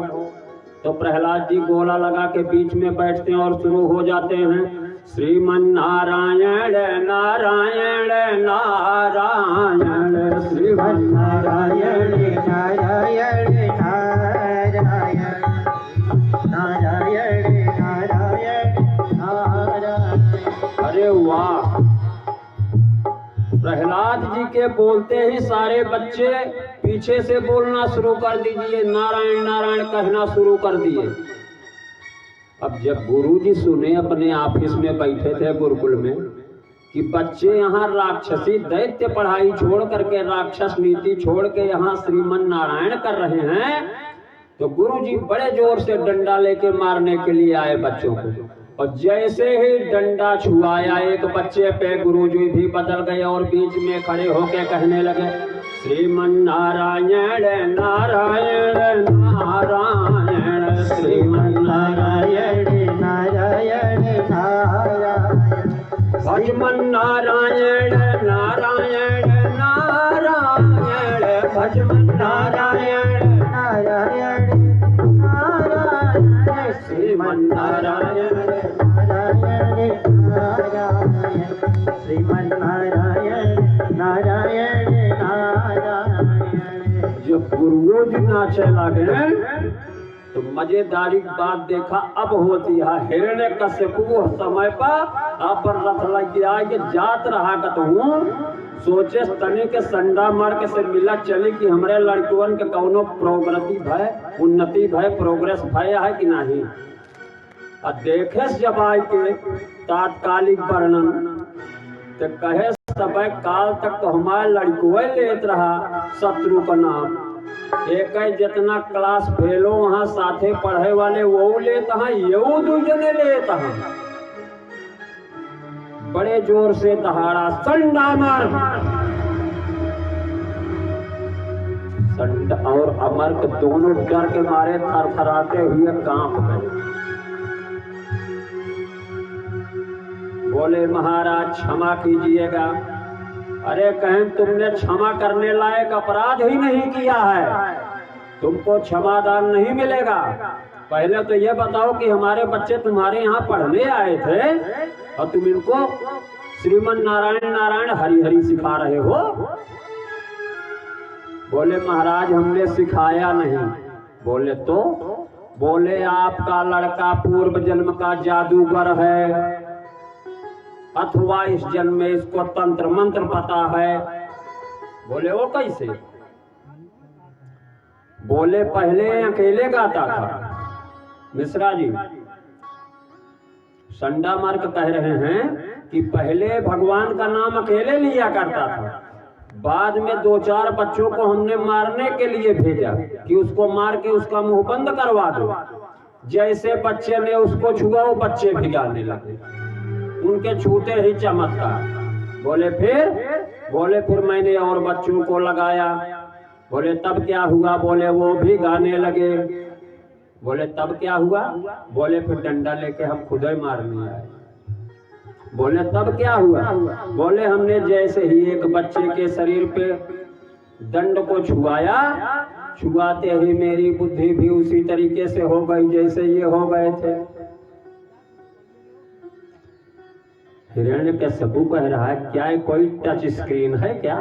तो प्रहलाद जी गोला लगा के बीच में बैठते हैं और शुरू हो जाते हैं, श्रीमन नारायण नारायण नारायण, श्रीमन नारायण नारायण नारायण, नारायण नारायण नारायण। अरे वाह! प्रहलाद जी के बोलते ही सारे बच्चे पीछे से बोलना शुरू कर दीजिए, नारायण नारायण कहना शुरू कर दिए। अब जब गुरुजी सुने, अपने ऑफिस में बैठे थे गुरुकुल में, कि बच्चे यहाँ राक्षसी दैत्य पढ़ाई छोड़ करके, राक्षस नीति छोड़ के यहाँ श्रीमन नारायण कर रहे हैं, तो गुरुजी बड़े जोर से डंडा लेके मारने के लिए आए बच्चों को। और जैसे ही डंडा छुआया एक बच्चे पे, गुरुजी भी बदल गए और बीच में खड़े होके कहने लगे, श्रीमन नारायण नारायण नारायण, श्रीमन नारायण नारायण नारायण, भजमन नारायण नारायण नारायण, भजमन नारायण नारायण नारायण, श्रीमन नारायण नारायण नारायण, श्रीमन नारायण नारायण नारायण। जब गुरुओं जी नाचे लगे तो मजेदारी बात देखा अब होती है। हिरण्य कश्यप समय पर अपन रथ लग गया, ये जात रहा कहूँ, सोचे तने के संडा मार्ग से मिला चली कि हमरे लड़कियों के कौनो प्रोग्रेस भय, उन्नति भय, प्रोग्रेस भय है कि नहीं। और देखे जब आई के तात्कालिक वर्णन तो कहे सब काल तक तो हमारे लड़कुआ लेत रहा शत्रु का नाम, एक जितना क्लास फेलो वहाँ साथे पढ़े वाले वो लेता है, ये दो जने लेता है। बड़े जोर से दहाड़ा, संडा मार। संड और अमर्क दोनों डर के मारे थरथराते हुए कांप गए। बोले महाराज क्षमा कीजिएगा। अरे कहें तुमने क्षमा करने लायक अपराध ही नहीं किया है, तुमको क्षमादान नहीं मिलेगा। पहले तो ये बताओ कि हमारे बच्चे तुम्हारे यहाँ पढ़ने आए थे और तुम इनको श्रीमन नारायण नारायण हरि हरि सिखा रहे हो। बोले महाराज हमने सिखाया नहीं। बोले तो? बोले आपका लड़का पूर्व जन्म का जादूगर है, अथवा इस जन्म में इसको तंत्र मंत्र पता है। बोले वो कैसे? बोले पहले अकेले गाता था। मिश्रा जी संडा मार्ग कह रहे हैं कि पहले भगवान का नाम अकेले लिया करता था, बाद में 2-4 बच्चों को हमने मारने के लिए भेजा कि उसको मार के उसका मुंह बंद करवा दो। जैसे बच्चे ने उसको छुआ वो बच्चे भिगाने लगे, उनके छूते ही चमत्कार। बोले फिर मैंने और बच्चों को लगाया। बोले तब क्या हुआ? बोले वो भी गाने लगे। बोले तब क्या हुआ? बोले फिर डंडा लेके हम खुद ही मारने आए। बोले तब क्या हुआ? बोले हमने जैसे ही एक बच्चे के शरीर पे दंड को छुआया, छुआते ही मेरी बुद्धि भी उसी तरीके से हो गई जैसे ये हो गए थे। हिरण्यकश्यप कह रहा है क्या कोई टच स्क्रीन है क्या?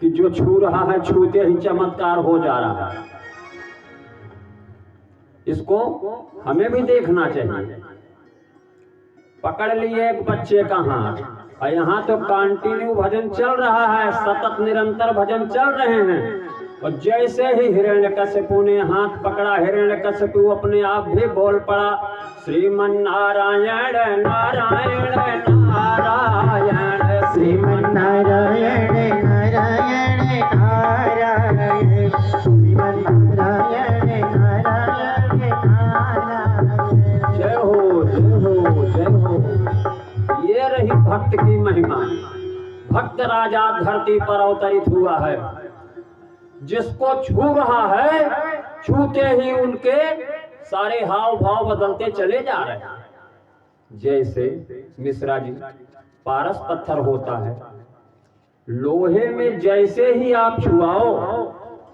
कि जो छू रहा है छूते ही चमत्कार हो जा रहा है। इसको हमें भी देखना चाहिए। पकड़ लिए एक बच्चे का हाथ और यहाँ तो कंटिन्यू भजन चल रहा है, सतत निरंतर भजन चल रहे हैं। और जैसे ही हिरण्यकशिपु ने हाथ पकड़ा, हिरण्यकशिपु अपने आप भी बोल पड़ा, श्रीमन नारायण नारायण नारायण, श्रीमन नारायण नारायण नारायण, श्रीमन नारायण नारायण नारायण। जय हो जय हो जय हो। ये रही भक्त की महिमा। भक्त राजा धरती पर अवतरित हुआ है। जिसको छू रहा है छूते ही उनके सारे हाव भाव बदलते चले जा रहे हैं। जैसे मिश्रा जी, पारस पत्थर होता है, लोहे में जैसे ही आप छुआओ,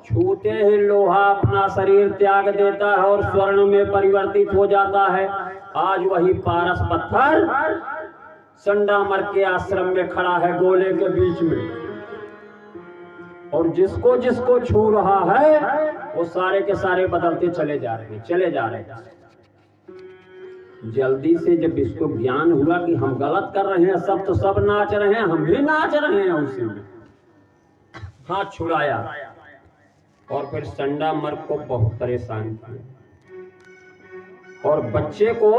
छूते ही लोहा अपना शरीर त्याग देता है और स्वर्ण में परिवर्तित हो जाता है। आज वही पारस पत्थर संडामर के आश्रम में खड़ा है, गोले के बीच में, और जिसको जिसको छू रहा है वो सारे के सारे बदलते चले जा रहे हैं। जल्दी से जब इसको ज्ञान हुआ कि हम गलत कर रहे हैं, सब तो सब नाच रहे हैं, हम भी नाच रहे हैं, उसी में हाथ छुड़ाया और फिर संडामर को बहुत परेशान किया और बच्चे को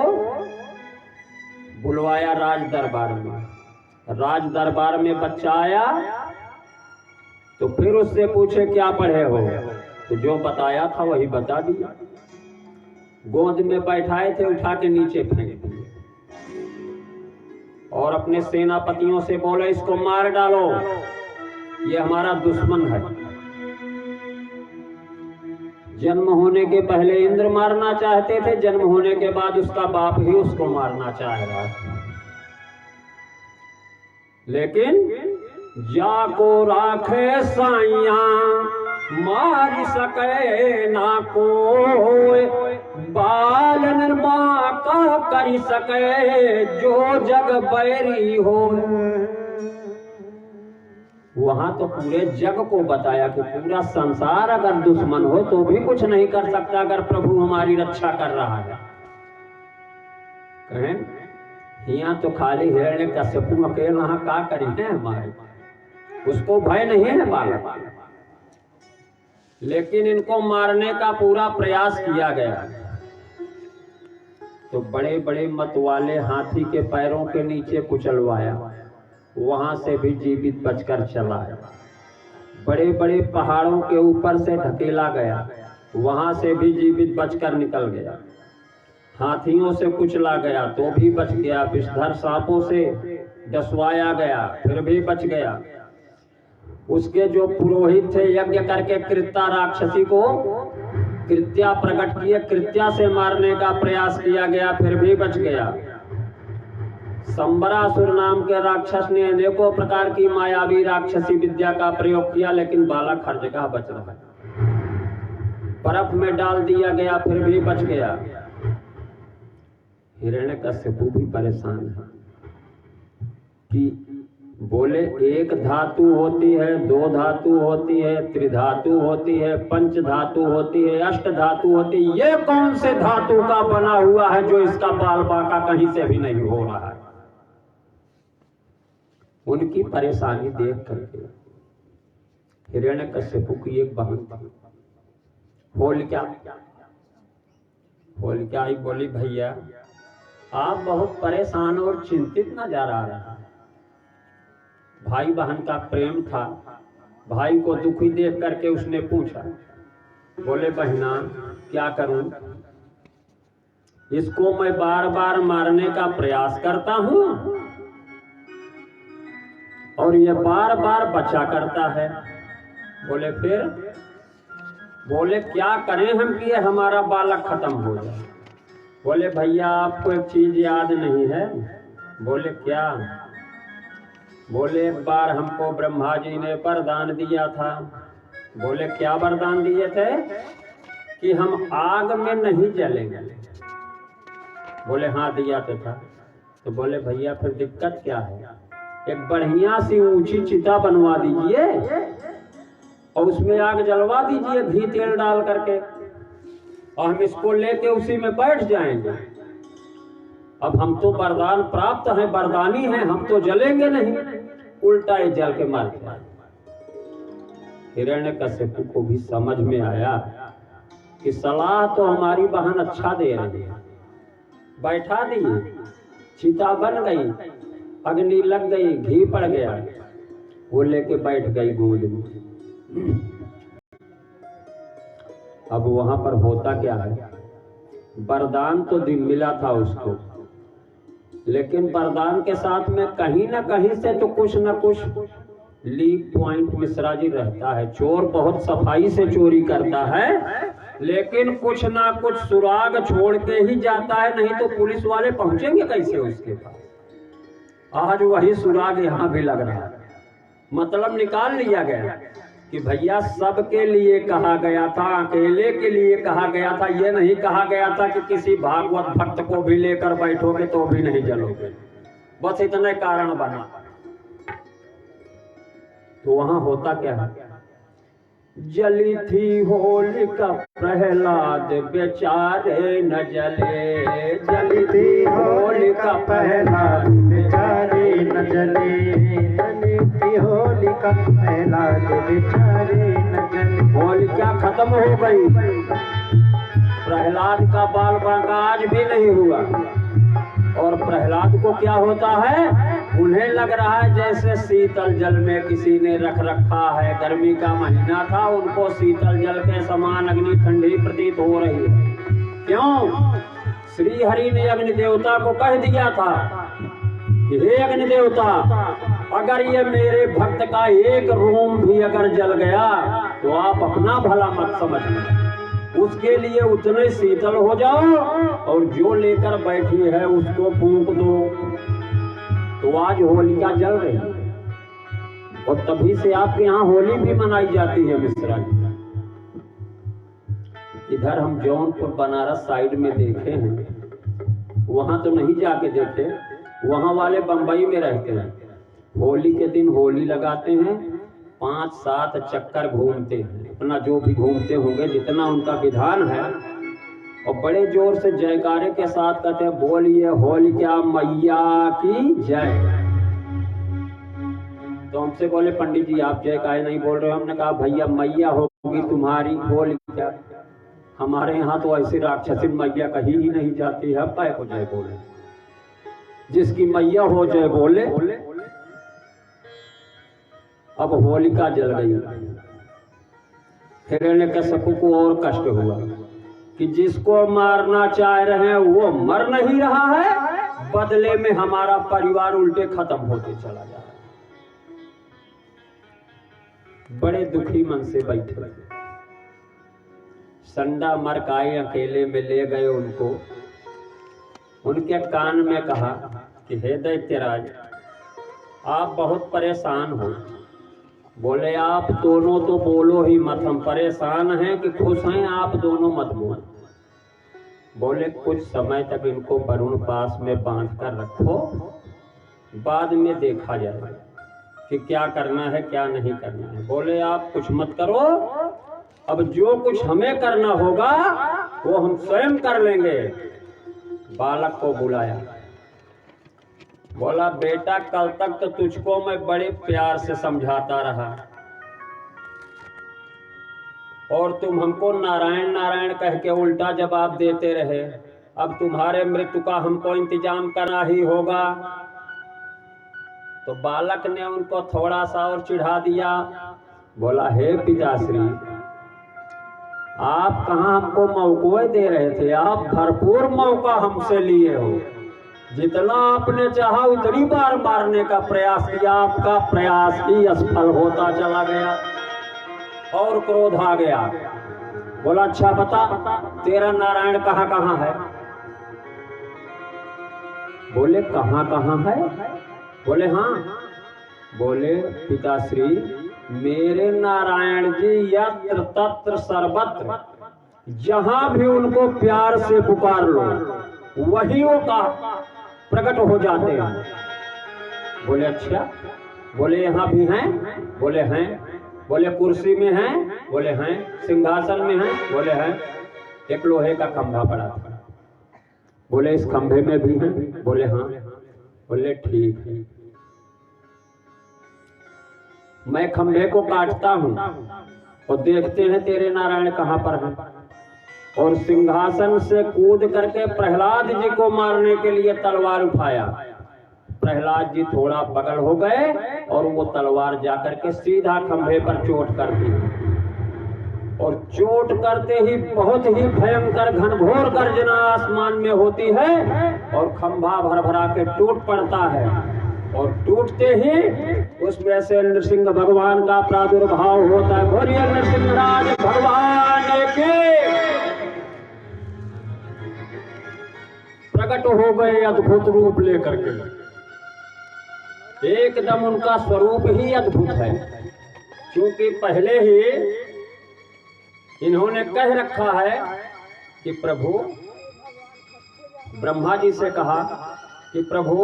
बुलवाया राज दरबार में। राज दरबार में बच्चा आया तो फिर उससे पूछे क्या पढ़े हो, तो जो बताया था वही बता दिया। गोद में बैठाए थे, उठा के नीचे फेंक दिए और अपने सेनापतियों से बोले इसको मार डालो, ये हमारा दुश्मन है। जन्म होने के पहले इंद्र मारना चाहते थे, जन्म होने के बाद उसका बाप ही उसको मारना चाह रहा है। लेकिन जाको राखे साइया मार सके ना कोई, बाल निर्मा का कर सके जो जग बैरी हो। वहां तो पूरे जग को बताया कि पूरा संसार अगर दुश्मन हो तो भी कुछ नहीं कर सकता अगर प्रभु हमारी रक्षा कर रहा है। कहें यहाँ तो खाली हिरण्यकशिपु अकेला का करी है हमारे, उसको भय नहीं है बालक, लेकिन इनको मारने का पूरा प्रयास किया गया। तो बड़े बड़े मत वाले हाथी के पैरों के नीचे कुचलवाया, वहां से भी जीवित बचकर चला आया। बड़े बड़े पहाड़ों के ऊपर से ढकेला गया, वहां से भी जीवित बचकर निकल गया। हाथियों से कुचला गया तो भी बच गया, विषधर सांपों से डसवाया गया फिर भी बच गया। उसके जो पुरोहित थे यज्ञ करके कृत्या राक्षसी को कृत्या प्रकट किए, कृत्या से मारने का प्रयास किया गया फिर भी बच गया। संबरासुर नाम के राक्षस ने अनेकों प्रकार की मायावी राक्षसी विद्या का प्रयोग किया, लेकिन बालक हर जगह बच रहा है। बर्फ में डाल दिया गया फिर भी बच गया। हिरण्यकशिपु भी परेशान है कि बोले एक धातु होती है, दो धातु होती है, त्रिधातु होती है, पंच धातु होती है, अष्ट धातु होती है, ये कौन से धातु का बना हुआ है जो इसका बाल बाका कहीं से भी नहीं हो रहा है। उनकी परेशानी देख करके हिरण्यकशिपु की एक बहन होलिका आई, बोली भैया आप बहुत परेशान और चिंतित नजर आ रहे हैं। भाई बहन का प्रेम था, भाई को दुखी देख करके उसने पूछा, बोले बहना क्या करूं, इसको मैं बार बार मारने का प्रयास करता हूं और ये बार बार बचा करता है। बोले फिर, बोले क्या करें हम कि हमारा बालक खत्म हो जाए। बोले भैया आपको एक चीज याद नहीं है। बोले क्या। बोले एक बार हमको ब्रह्मा जी ने वरदान दिया था। बोले क्या वरदान दिए थे? कि हम आग में नहीं जलेंगे। बोले हाँ दिया तो था। तो बोले भैया फिर दिक्कत क्या है, एक बढ़िया सी ऊंची चिता बनवा दीजिए और उसमें आग जलवा दीजिए घी तेल डाल करके, और हम इसको लेके उसी में बैठ जाएंगे। अब हम तो वरदान प्राप्त हैं, वरदानी हैं, हम तो जलेंगे नहीं, उल्टा ही जल के मर गया। हिरण्यकश्यप को भी समझ में आया कि सलाह तो हमारी बहन अच्छा दे रही है। बैठा दी, चिता बन गई, अग्नि लग गई, घी पड़ गया, वो लेके बैठ गई गोद में। अब वहां पर होता क्या है, वरदान तो दिन मिला था उसको, लेकिन वरदान के साथ में कहीं ना कहीं से तो कुछ ना कुछ लीक पॉइंट मिश्रा जी रहता है। चोर बहुत सफाई से चोरी करता है, लेकिन कुछ ना कुछ सुराग छोड़ के ही जाता है, नहीं तो पुलिस वाले पहुंचेंगे कैसे उसके पास। आज वही सुराग यहाँ भी लग रहा है। मतलब निकाल लिया गया कि भैया सबके लिए कहा गया था, अकेले के लिए कहा गया था, ये नहीं कहा गया था कि किसी भागवत भक्त को भी लेकर बैठोगे तो भी नहीं जलोगे। बस इतने कारण बना। तो वहां होता क्या है, जली थी होलिका प्रहलाद बेचारे न जले, जली थी होलिका प्रहलाद बेचारे न जले, जली थी होलिका प्रहलाद बेचारे न जले। होलिका खत्म हो गई, प्रहलाद का बाल बांका आज भी नहीं हुआ। और प्रहलाद को क्या होता है, उन्हें लग रहा है जैसे शीतल जल में किसी ने रख रखा है। गर्मी का महीना था, उनको शीतल जल के समान अग्नि ठंडी प्रतीत हो रही है। क्यों? श्री हरि ने अग्नि देवता को कह दिया था कि हे अग्नि देवता, अगर ये मेरे भक्त का एक रोम भी अगर जल गया तो आप अपना भला मत समझना, उसके लिए उतने शीतल हो जाओ और जो लेकर बैठी है उसको फूंक दो। तो आज होलिका जल रही है, और तभी से आपके यहाँ होली भी मनाई जाती है मिश्रा जी। इधर हम जौनपुर बनारस साइड में देखे हैं, वहां तो नहीं जाके देखे, वहां वाले बंबई में रहते हैं। होली के दिन होली लगाते हैं, 5-7 चक्कर घूमते हैं, अपना जो भी घूमते होंगे जितना उनका विधान है, और बड़े जोर से जयकारे के साथ कहते हैं बोलिए होलिका मैया की जय। तो हमसे बोले पंडित जी आप जय काहे नहीं बोल रहे हो? हमने कहा भैया मैया होगी तुम्हारी होलिका, हमारे यहाँ तो ऐसी राक्षसी मैया कहीं ही नहीं जाती है, काय को जय बोले? जिसकी मैया हो जय बोले। अब होलिका जल गई, हिरण्यकश्यप को और कष्ट हुआ कि जिसको मारना चाह रहे हैं वो मर नहीं रहा है, बदले में हमारा परिवार उल्टे खत्म होते चला जा रहा है। बड़े दुखी मन से बैठे, संडा मरकाए अकेले में ले गए उनको, उनके कान में कहा कि हे दैत्यराज आप बहुत परेशान हो। बोले आप दोनों तो बोलो ही मत, हम परेशान हैं कि खुश हैं, आप दोनों मत बोलो। बोले कुछ समय तक इनको वरुण पास में बांध कर रखो, बाद में देखा जाएगा कि क्या करना है क्या नहीं करना है। बोले आप कुछ मत करो, अब जो कुछ हमें करना होगा वो हम स्वयं कर लेंगे। बालक को बुलाया, बोला बेटा कल तक तो तुझको मैं बड़े प्यार से समझाता रहा और तुम हमको नारायण नारायण कह के उल्टा जवाब देते रहे, अब तुम्हारे मृत्यु का हमको इंतजाम करना ही होगा। तो बालक ने उनको थोड़ा सा और चिढ़ा दिया, बोला हे पिताश्री आप कहाँ हमको मौके दे रहे थे, आप भरपूर मौका हमसे लिए हो, जितना आपने चाहा उतनी बार मारने का प्रयास किया, आपका प्रयास ही असफल होता चला गया और क्रोध आ गया। बोला अच्छा बता तेरा नारायण कहाँ कहाँ है? बोले कहाँ कहाँ है? बोले हाँ। बोले पिताश्री मेरे नारायण जी यत्र तत्र सर्वत्र, जहां भी उनको प्यार से पुकार लो वही वो का प्रकट हो जाते हैं। बोले अच्छा, बोले यहाँ भी हैं? बोले हैं। बोले कुर्सी में हैं? बोले हैं। सिंहासन में हैं? बोले हैं। एक लोहे का खंभा पड़ा था। बोले इस खंभे में भी हैं? बोले हाँ। बोले ठीक है, मैं खंभे को काटता हूं और देखते हैं तेरे नारायण कहां पर हैं। और सिंहासन से कूद करके प्रहलाद जी को मारने के लिए तलवार उठाया। प्रहलाद जी थोड़ा बगल हो गए और वो तलवार जाकर के सीधा खंभे पर चोट कर दी। और चोट करते ही बहुत ही भयंकर घनघोर गर्जना आसमान में होती है और खंभा भरभरा के टूट पड़ता है। और टूटते ही उसमें से नृसिंह भगवान का प्रादुर्भाव होता है। बोलिए नृसिंहराज भगवान के। प्रकट हो गए अद्भुत रूप लेकर के। एकदम उनका स्वरूप ही अद्भुत है, क्योंकि पहले ही इन्होंने कह रखा है कि प्रभु, ब्रह्मा जी से कहा कि प्रभु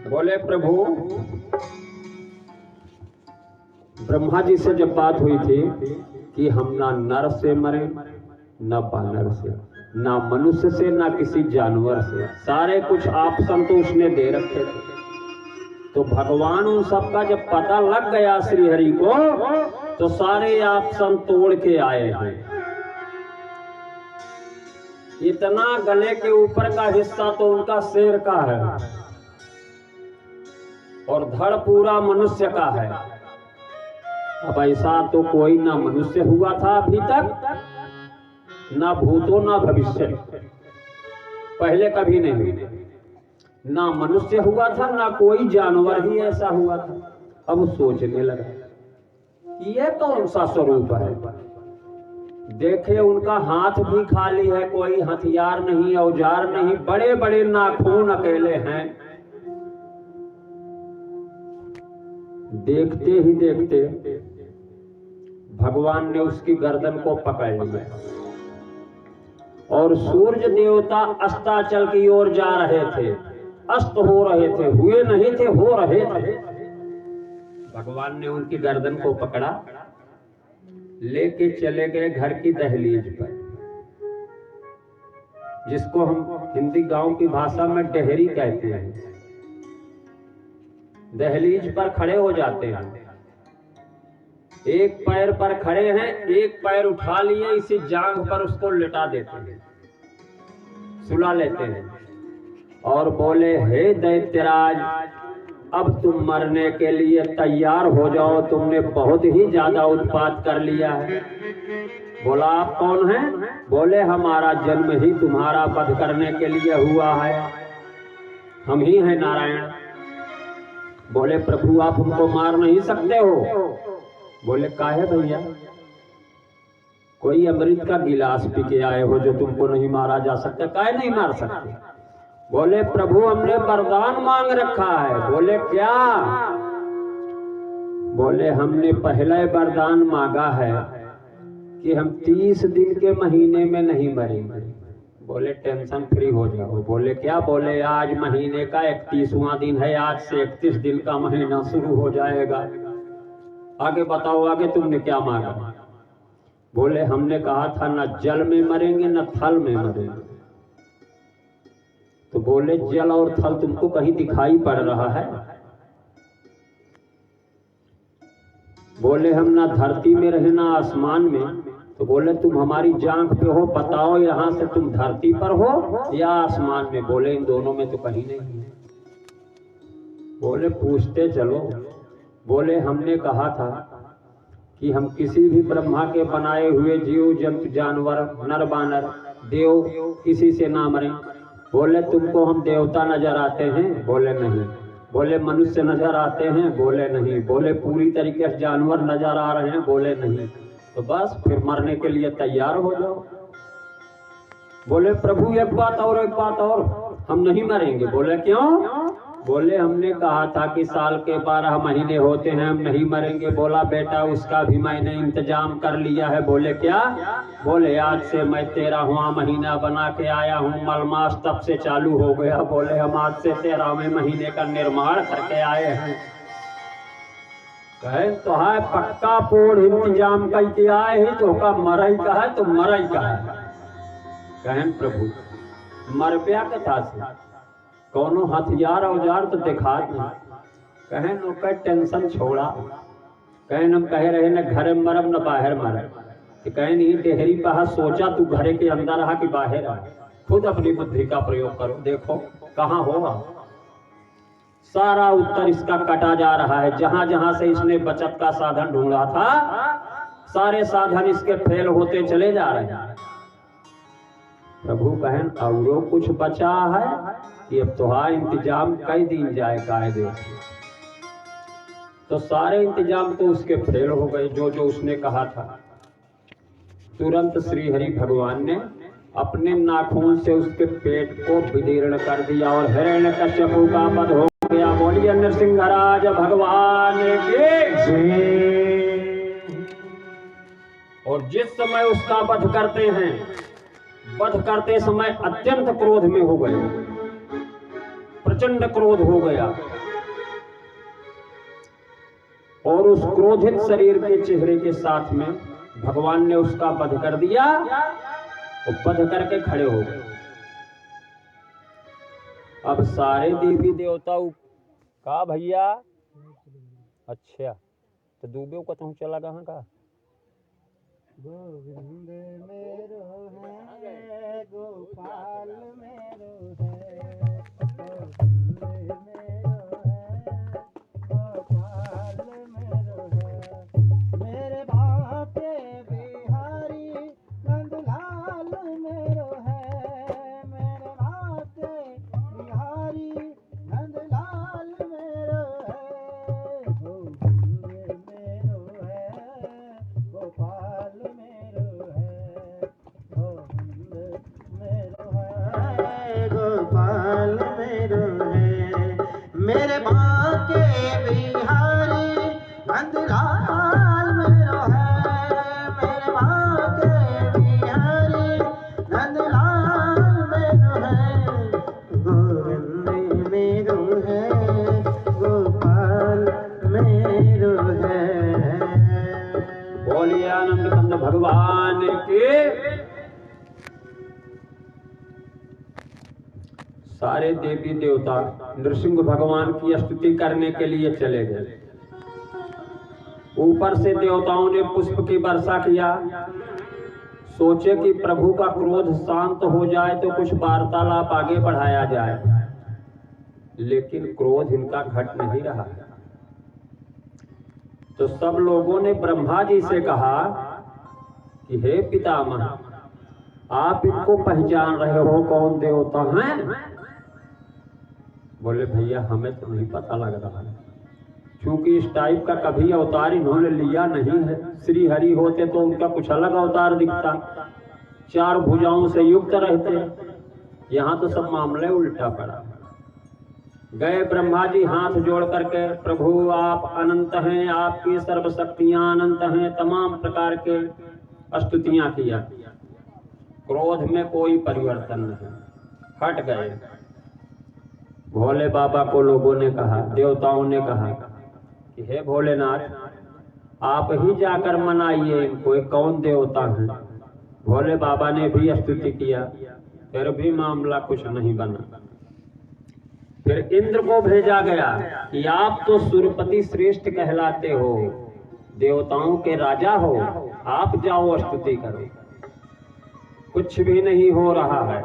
बोले प्रभु, ब्रह्मा जी से जब बात हुई थी कि हम ना नर से मरे, न बानर से, ना मनुष्य से, ना किसी जानवर से, सारे कुछ ऑप्शन तो उसने दे रखे थे। तो भगवान उन सबका जब पता लग गया श्री हरि को, तो सारे ऑप्शन तोड़ के आए हैं। इतना गले के ऊपर का हिस्सा तो उनका शेर का है और धड़ पूरा मनुष्य का है। अब ऐसा तो कोई ना मनुष्य हुआ था अभी तक, ना भूतो ना भविष्य, पहले कभी नहीं। ना मनुष्य हुआ था, ना कोई जानवर ही ऐसा हुआ था। अब सोचने लगा ये कौन सा स्वरूप है। देखे उनका हाथ भी खाली है, कोई हथियार नहीं, औजार नहीं, बड़े बड़े नाखून अकेले हैं। देखते ही देखते भगवान ने उसकी गर्दन को पकड़ लिया और सूर्य देवता अस्ताचल की ओर जा रहे थे, अस्त हो रहे थे, हुए नहीं थे, हो रहे थे। भगवान ने उनकी गर्दन को पकड़ा, लेके चले गए घर की दहलीज पर, जिसको हम हिंदी गांव की भाषा में डेहरी कहते हैं। दहलीज पर खड़े हो जाते हैं, एक पैर पर खड़े हैं, एक पैर उठा लिए, इसी जांघ पर उसको लिटा देते हैं, सुला लेते हैं और बोले हे दैत्यराज, अब तुम मरने के लिए तैयार हो जाओ, तुमने बहुत ही ज्यादा उत्पात कर लिया है। बोला आप कौन हैं? बोले हमारा जन्म ही तुम्हारा वध करने के लिए हुआ है, हम ही हैं नारायण। बोले प्रभु आप हमको मार नहीं सकते हो। बोले काहे भैया, कोई अमृत का गिलास पी के आए हो जो तुमको नहीं मारा जा सकता, काहे नहीं मार सकते। बोले प्रभु हमने वरदान मांग रखा है। बोले क्या? बोले हमने पहले वरदान मांगा है कि हम 30 दिन के महीने में नहीं मरेंगे। बोले टेंशन फ्री हो जाओ। बोले क्या? बोले आज महीने का 31वां दिन है, आज से 31 दिन का महीना शुरू हो जाएगा। आगे बताओ, आगे तुमने क्या मांगा? बोले हमने कहा था न जल में मरेंगे न थल में मरेंगे। तो बोले जल और थल तुमको कहीं दिखाई पड़ रहा है? बोले हम ना धरती में रहे ना आसमान में। तो बोले तुम हमारी जांघ पे हो, बताओ यहाँ से तुम धरती पर हो या आसमान में? बोले इन दोनों में तो कहीं नहीं है। बोले पूछते चलो। बोले हमने कहा था कि हम किसी भी ब्रह्मा के बनाए हुए जीव जंतु जानवर नर बानर देव किसी से ना मरे। बोले तुमको हम देवता नजर आते हैं? बोले नहीं। बोले मनुष्य नजर आते हैं? बोले नहीं। बोले पूरी तरीके से जानवर नजर आ रहे हैं? बोले नहीं। तो बस फिर मरने के लिए तैयार हो जाओ। बोले प्रभु एक बात और, एक बात और, हम नहीं मरेंगे। बोले क्यों? बोले हमने कहा था कि साल के 12 महीने होते हैं हम नहीं मरेंगे। बोला बेटा उसका भी मैंने इंतजाम कर लिया है। बोले क्या? बोले आज से मैं 13वां महीना बना के आया हूँ, मलमास तब से चालू हो गया। बोले हम आज से 13वें महीने का निर्माण करके आए हैं। कहे तो है पक्का पोड़ इंतजाम करके आए हैं, तो का मरई का है तो मरई का है। कहें प्रभु मर प्या कथा से कोनो हथियार औजार तो दिखा नहीं। कहें नो का टेंशन छोड़ा। कहें हम कह रहे न घर मरब न बाहर मरब। तो कहें नहीं डेहरी पहा सोचा तू घरे के अंदर रहा कि बाहर रहा। खुद अपनी बुद्धि का प्रयोग करो, देखो कहाँ होगा। सारा उत्तर इसका कटा जा रहा है। जहां जहां से इसने बचत का साधन ढूंढा था सारे साधन इसके फेल होते चले जा रहे हैं। प्रभु कहें औरो कुछ बचा है कि अब तुहार इंतजाम कई दिन जाए कायदे से। तो सारे इंतजाम तो उसके फेल हो गए जो जो उसने कहा था। तुरंत श्री हरि भगवान ने अपने नाखून से उसके पेट को विदीर्ण कर दिया और हिरण्यकश्यपु का वध हो गया। बोलिए नरसिंहराज भगवान की। और जिस समय उसका वध करते हैं, वध करते समय अत्यंत क्रोध में हो गए, प्रचंड क्रोध हो गया और उस क्रोधित शरीर के चेहरे के साथ में भगवान ने उसका वध कर दिया और वध करके खड़े हो गए। अब सारे देवी देवता का भैया अच्छा तो डूबे को तुम चला कहाँ का? गोविंद मेरो है गोपाल मेरो है, गोविंद मेरो है गोपाल मेरो है, मेरे भाते बिहारी नंदलाल मेरो है, मेरे भाते बिहारी नंदलाल मेरो है, गोविंद मेरो है गोपाल मेरो है, गोविंद मेरो है गोपाल मेरो है, मेरे बाके बिहारी नंदलाल मेरो है, मेरे बाके बिहारी नंदलाल मेरो है, गोविंद मेरो है गोपाल मेरो है। बोलिए आनंद कंद भगवान के। सारे देवी देवता नृसिंह भगवान की स्तुति करने के लिए चले गए। ऊपर से देवताओं ने पुष्प की वर्षा किया। सोचे कि प्रभु का क्रोध शांत हो जाए तो कुछ वार्तालाप आगे बढ़ाया जाए, लेकिन क्रोध इनका घट नहीं रहा। तो सब लोगों ने ब्रह्मा जी से कहा कि हे पितामह, आप इनको पहचान रहे हो कौन देवता हैं? बोले भैया हमें तो नहीं पता लग रहा है, क्योंकि इस टाइप का कभी अवतार इन्होंने लिया नहीं है। श्री हरि होते तो उनका कुछ अलग अवतार दिखता, 4 भुजाओं से युक्त रहते। यहाँ तो सब मामले उल्टा पड़ा। गए ब्रह्मा जी हाथ जोड़ करके, प्रभु आप अनंत हैं, आपकी सर्वशक्तियां अनंत हैं, तमाम प्रकार के स्तुतियां किया। क्रोध में कोई परिवर्तन नहीं, हट गए। भोले बाबा को लोगों ने कहा, देवताओं ने कहा कि हे भोलेनाथ, आप ही जाकर मनाइए इनको, ये कौन देवता हैं। भोले बाबा ने भी स्तुति किया, फिर भी मामला कुछ नहीं बना। फिर इंद्र को भेजा गया कि आप तो सुरपति श्रेष्ठ कहलाते हो, देवताओं के राजा हो, आप जाओ स्तुति करो। कुछ भी नहीं हो रहा है।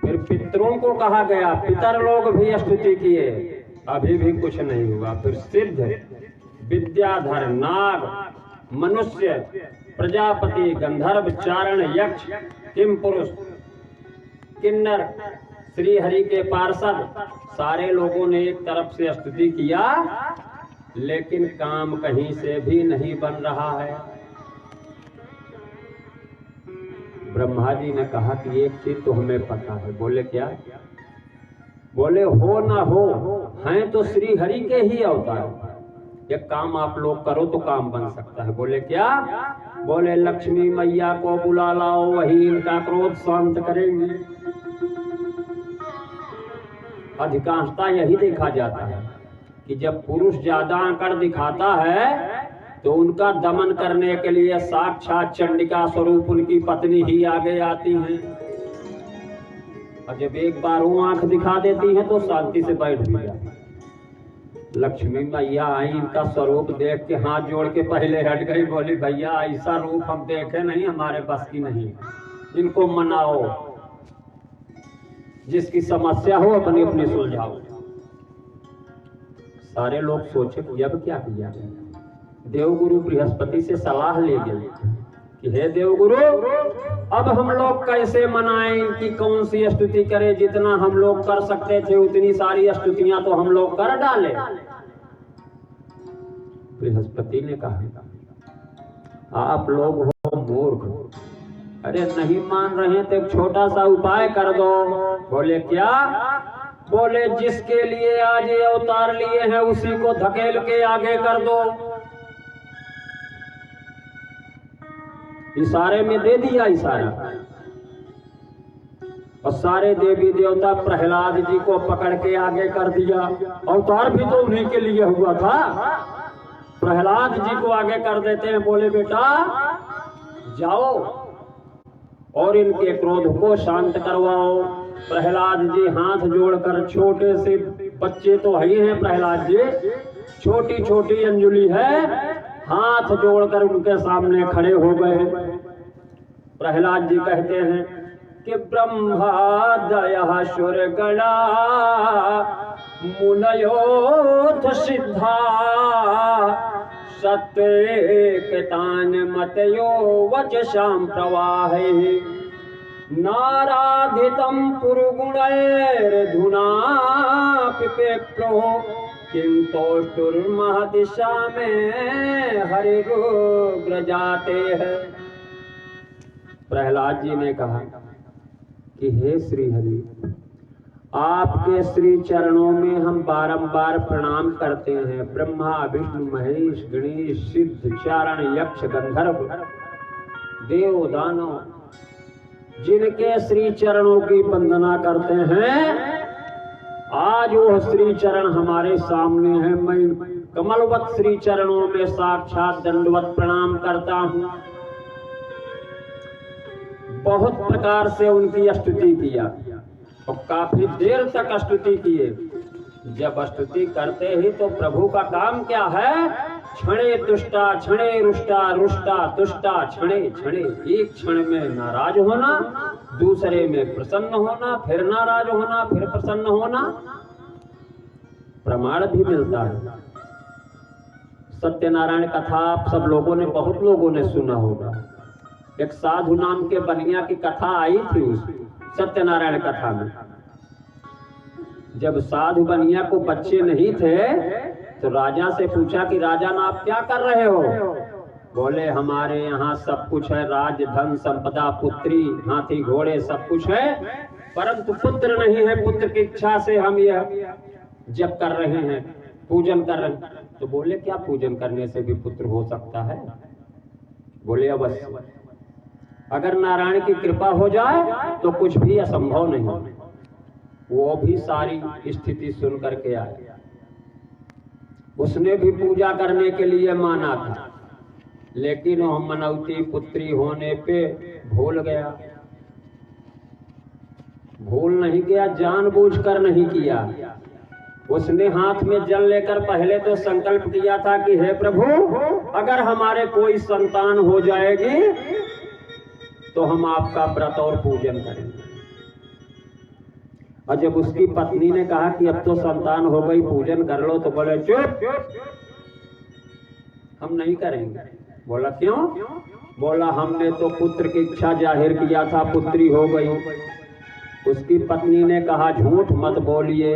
फिर पितरों को कहा गया, पितर लोग भी स्तुति किए, अभी भी कुछ नहीं हुआ। फिर सिद्ध, विद्याधर, नाग, मनुष्य, प्रजापति, गंधर्व, चारण, यक्ष, किम पुरुष, किन्नर, श्री हरि के पार्षद, सारे लोगों ने एक तरफ से स्तुति किया, लेकिन काम कहीं से भी नहीं बन रहा है। ब्रह्मा जी ने कहा कि एक चीज तो हमें पता है। बोले क्या? बोले हो ना हो, हैं तो श्री हरि के ही अवतार। एक काम आप लोग करो तो काम बन सकता है। बोले क्या? बोले लक्ष्मी मैया को बुला लाओ, वही इनका क्रोध शांत करेंगी। अधिकांशता यही देखा जाता है कि जब पुरुष ज्यादा आंकड़ दिखाता है तो उनका दमन करने के लिए साक्षात चंडिका स्वरूप उनकी पत्नी ही आगे आती हैं, और जब एक बार वो आंख दिखा देती है तो शांति से बैठ भी जाती है। लक्ष्मी मैया आई, इनका स्वरूप देख के हाथ जोड़ के पहले हट गई, बोली भैया ऐसा रूप हम देखे नहीं, हमारे बस की नहीं, इनको मनाओ, जिसकी समस्या हो अपनी अपनी सुलझाओ। सारे लोग सोचे कि अब क्या किया जाए। देवगुरु बृहस्पति से सलाह ले गए कि हे देवगुरु, अब हम लोग कैसे मनाएं कि कौन सी स्तुति करें। जितना हम लोग कर सकते थे उतनी सारी स्तुतियां तो हम लोग कर डाले। बृहस्पति ने कहा आप लोग हो मूर्ख, अरे नहीं मान रहे तो एक छोटा सा उपाय कर दो। बोले क्या? बोले जिसके लिए आज ये अवतार लिए हैं उसी को धकेल के आगे कर दो। इशारे में दे दिया इशारा, और सारे देवी देवता प्रहलाद जी को पकड़ के आगे कर दिया। अवतार भी तो उन्हीं के लिए हुआ था। प्रहलाद जी को आगे कर देते हैं, बोले बेटा जाओ और इनके क्रोध को शांत करवाओ। प्रहलाद जी हाथ जोड़कर, छोटे से बच्चे तो ही हैं प्रहलाद जी, छोटी छोटी अंजुली है, हाथ जोड़कर उनके सामने खड़े हो गए। प्रहलाद जी कहते हैं कि ब्रह्मादयः सुरगणा मुनयोऽथ सिद्धा सत्वेकतान मतयो वचसां प्रवाहे नाराधितं पुरुगुणैर्धुना पिपेप्रो किंतोष्टुर्महदिशा में हरिरुग्र जाते हैं। प्रहलाद जी ने कहा कि हे श्री हरि, आपके श्री चरणों में हम बारंबार प्रणाम करते हैं। ब्रह्मा विष्णु महेश गणेश सिद्ध चारण यक्ष गंधर्व देव दानव जिनके श्री चरणों की वंदना करते हैं, आज वो श्री चरण हमारे सामने है। मैं कमलवत श्री चरणों में साक्षात दंडवत प्रणाम करता हूँ। बहुत प्रकार से उनकी स्तुति किया और काफी देर तक स्तुति किए। जब स्तुति करते ही तो प्रभु का काम क्या है? क्षणे तुष्टा क्षणे रुष्टा रुष्टा तुष्टा क्षणे क्षणे, एक क्षण में नाराज होना, दूसरे में प्रसन्न होना, फिर नाराज होना, फिर प्रसन्न होना। प्रमाण भी मिलता है। सत्यनारायण कथा आप सब लोगों ने, बहुत लोगों ने सुना होगा। एक साधु नाम के बनिया की कथा आई थी उस सत्यनारायण कथा में। जब साधु बनिया को बच्चे नहीं थे तो राजा से पूछा कि राजन आप क्या कर रहे हो? बोले हमारे यहाँ सब कुछ है, राज धन संपदा पुत्री हाथी घोड़े सब कुछ है, परंतु पुत्र नहीं है। पुत्र की इच्छा से हम यह जप कर रहे हैं, पूजन कर रहे हैं। तो बोले क्या पूजन करने से भी पुत्र हो सकता है? बोले अवश्य, अगर नारायण की कृपा हो जाए तो कुछ भी असंभव नहीं। वो भी सारी स्थिति सुन करके आए। उसने भी पूजा करने के लिए माना था, लेकिन वह मनौती पुत्री होने पे भूल गया। भूल नहीं गया, जानबूझकर नहीं किया। उसने हाथ में जल लेकर पहले तो संकल्प किया था कि हे प्रभु, अगर हमारे कोई संतान हो जाएगी तो हम आपका व्रत और पूजन करेंगे। और जब उसकी पत्नी ने कहा कि अब तो संतान हो गई, पूजन कर लो, तो बोले चुप, हम नहीं करेंगे। बोला क्यों? बोला हमने तो पुत्र की इच्छा जाहिर किया था, पुत्री हो गई। उसकी पत्नी ने कहा झूठ मत बोलिए,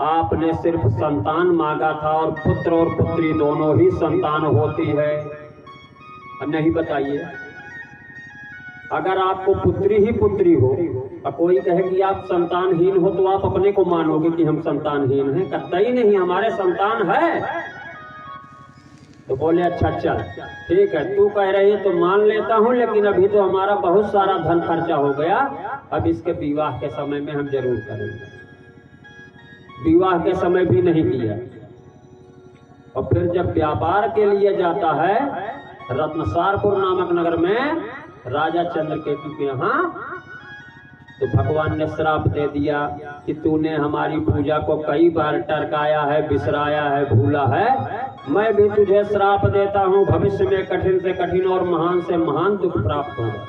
आपने सिर्फ संतान मांगा था और पुत्र और पुत्री दोनों ही संतान होती है। नहीं बताइए, अगर आपको पुत्री ही पुत्री हो और कोई कहे कि आप संतानहीन हो तो आप अपने को मानोगे कि हम संतानहीन हैं? कतई नहीं, हमारे संतान है। तो बोले अच्छा चल ठीक है, तू कह रही है तो मान लेता हूँ, लेकिन अभी तो हमारा बहुत सारा धन खर्चा हो गया, अब इसके विवाह के समय में हम जरूर करेंगे। विवाह के समय भी नहीं किया। और फिर जब व्यापार के लिए जाता है रत्नसारपुर नामक नगर में राजा चंद्रकेतु के यहाँ, तो भगवान ने श्राप दे दिया कि तूने हमारी पूजा को कई बार टरकाया है, बिसराया है, भूला है, मैं भी तुझे श्राप देता हूँ, भविष्य में कठिन से कठिन और महान से महान दुख प्राप्त होगा।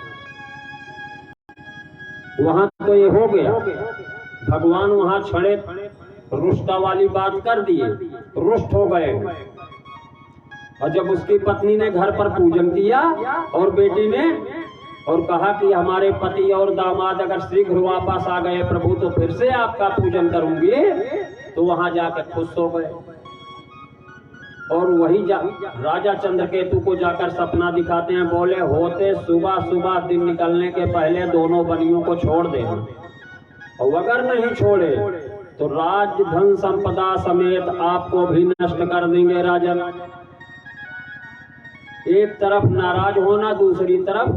वहां तो ये हो गया, भगवान वहां छड़े रुष्टा वाली बात कर दिए, रुष्ट हो गए। और जब उसकी पत्नी ने घर पर पूजन किया और बेटी ने, और कहा कि हमारे पति और दामाद अगर शीघ्र वापस आ गए प्रभु तो फिर से आपका पूजन करूंगी, तो वहां जाकर खुश हो गए। और वही राजा चंद्रकेतु को जाकर सपना दिखाते हैं, बोले होते सुबह सुबह दिन निकलने के पहले दोनों बलियों को छोड़ देना, और अगर नहीं छोड़े तो राज धन संपदा समेत आपको भी नष्ट कर देंगे राजन। एक तरफ नाराज होना, दूसरी तरफ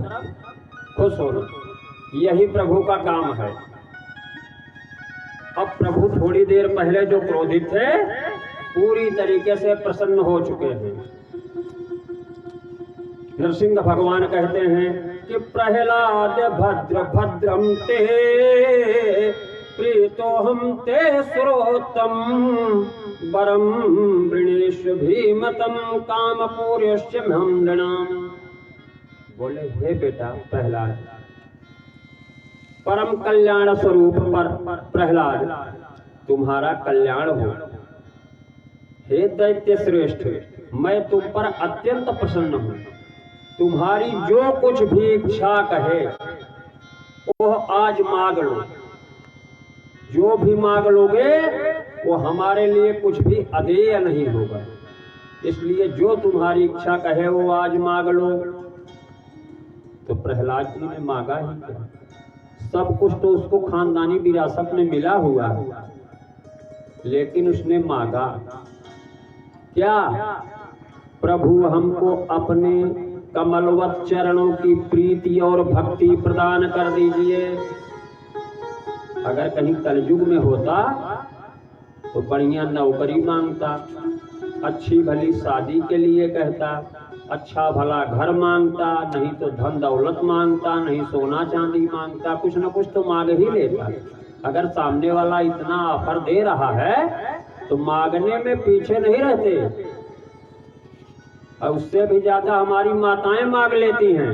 खुश होना, यही प्रभु का काम है। अब प्रभु थोड़ी देर पहले जो क्रोधित थे पूरी तरीके से प्रसन्न हो चुके हैं। नरसिंह भगवान कहते हैं कि प्रहलाद भद्र भद्रम ते प्रीतोहम ते सुरोत्तम वरम वृणेश भीमतम काम पूर्यश्च नृणाम। बोले हे बेटा प्रहलाद, परम कल्याण स्वरूप पर प्रहलाद तुम्हारा कल्याण हो। हे दैत्य श्रेष्ठ, मैं तुम पर अत्यंत प्रसन्न हूँ। तुम्हारी जो कुछ भी इच्छा कहे वो आज मांग लो, जो भी मांग लोगे वो हमारे लिए कुछ भी अदेय नहीं होगा, इसलिए जो तुम्हारी इच्छा कहे वो आज मांग लो। तो प्रहलाद जी ने मांगा ही क्या, सब कुछ तो उसको खानदानी विरासत में मिला हुआ है, लेकिन उसने मांगा क्या, प्रभु हमको अपने कमलवत चरणों की प्रीति और भक्ति प्रदान कर दीजिए। अगर कहीं कलयुग में होता तो बढ़िया नौकरी मांगता, अच्छी भली शादी के लिए कहता, अच्छा भला घर मांगता, नहीं तो धन दौलत मांगता, नहीं सोना चांदी मांगता, कुछ न कुछ तो मांग ही लेता। अगर सामने वाला इतना ऑफर दे रहा है तो मांगने में पीछे नहीं रहते। और उससे भी ज्यादा हमारी माताएं मांग लेती हैं।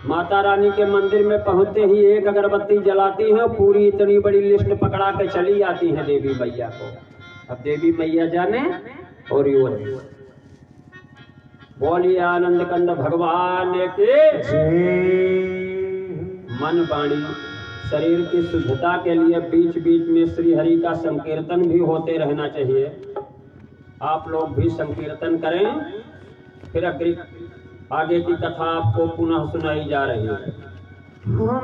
माता रानी के मंदिर में पहुंचते ही एक अगरबत्ती जलाती हैं, पूरी इतनी बड़ी लिस्ट पकड़ा के चली आती है देवी मैया को। अब देवी मैया जाने और यो बोलिए आनंद कंद भगवान के मन वाणी शरीर की शुद्धता के लिए बीच बीच में श्री हरि का संकीर्तन भी होते रहना चाहिए। आप लोग भी संकीर्तन करें, फिर आगे की कथा आपको पुनः सुनाई जा रही है।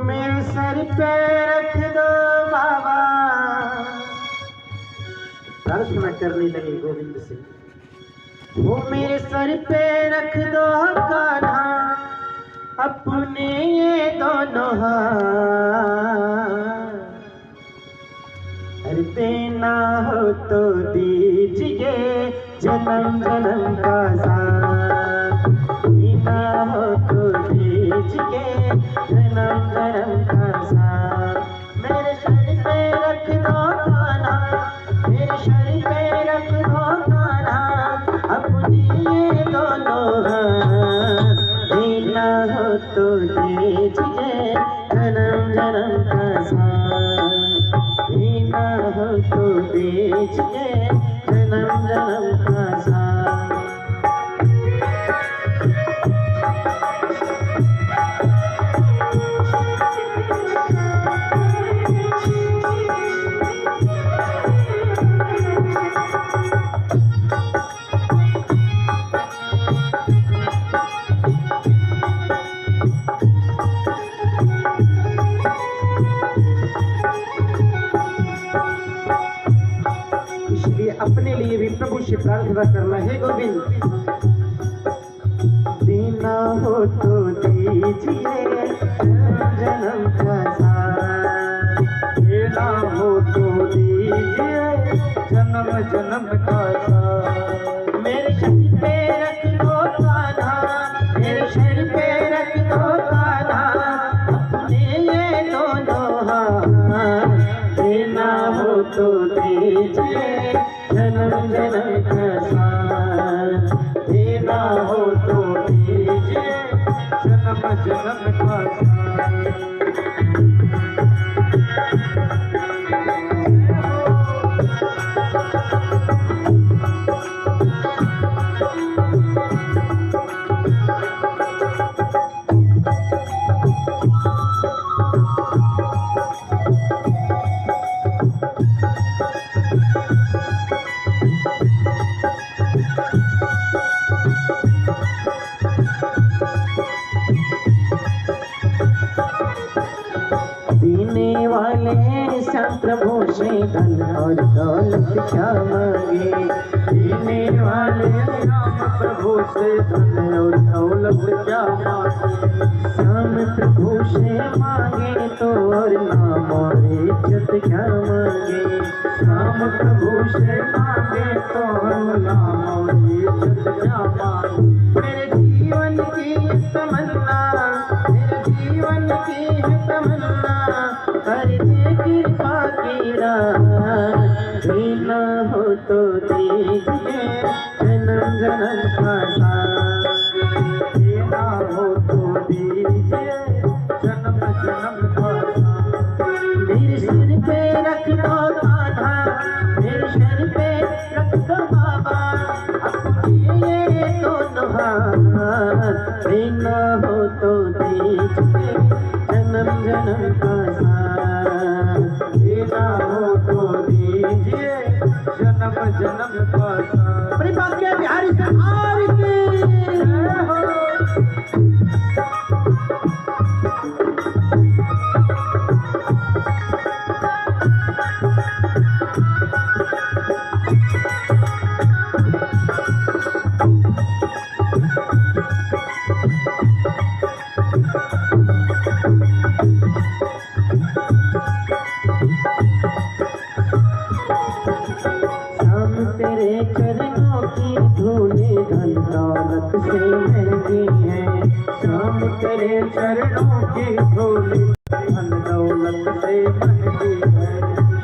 मेरे सर पे रख दो बाबा, प्रार्थना करने लगे गोविंद से। वो मेरे सर पे रख दो कान्हा अपने ये दोनों हाथ, अरे देना हो तो दीजिए जन्म जन्म का साथ, देना हो तो दीजिए जन्म जन्म का साथ। मेरे सर पे रख दो कान्हा, मेरे सर पे रख दो कान्हा अपनी ये दोनों हाथ, देना हो तो दीजिए जन्म जन्म का साथ, देना हो तो दीजिए जन्म जन्म का साथ। पीछे प्रार्थना करना है गोविंद। देना हो तो दीजिए जन्म का साथ, देना हो तो दीजिए जन्म जन्म का साथ। मेरे शरीर पे रख दो कान्हा, मेरे शरीर पे रख दो कान्हा, अपने ये दोनों हाथ। देना हो तो दीजिए जन्म जन्म का साथ, देना हो तो दीजिए जन्म जन्म का साथ। देने वाले श्याम प्रभु से धन और दौलत क्या मांगे, देने वाले श्याम प्रभु से धन और दौलत क्या मांगे। श्याम प्रभु से मांगे तो और नाम और इज्जत क्या मांगे, श्याम प्रभु से मांगे तो नाम और इज्जत क्या मांगे। मेरे जीवन की तमन्ना, मेरे जीवन की तमन्ना, कर दे कृपा की राह। देना हो तो दीजिए जन्म जन्म का साथ, देना हो तो दीजिए जन्म जन्म का साथ। मेरे सिर पे रख दो कान्हा, मेरे सिर पे रख दो बाबा, अपने ये दोनों हाथ। देना हो तो दीजिए जन्म जन्म का साथ, देना हो तो दीजिए जन्म जन्म का साथ। बड़ी बात क्या बिहारी सरकार की जय हो। हम तेरे चरणों की धूली धन दौलत से महंगी है, श्याम तेरे चरणों की धूली धन दौलत से महंगी है।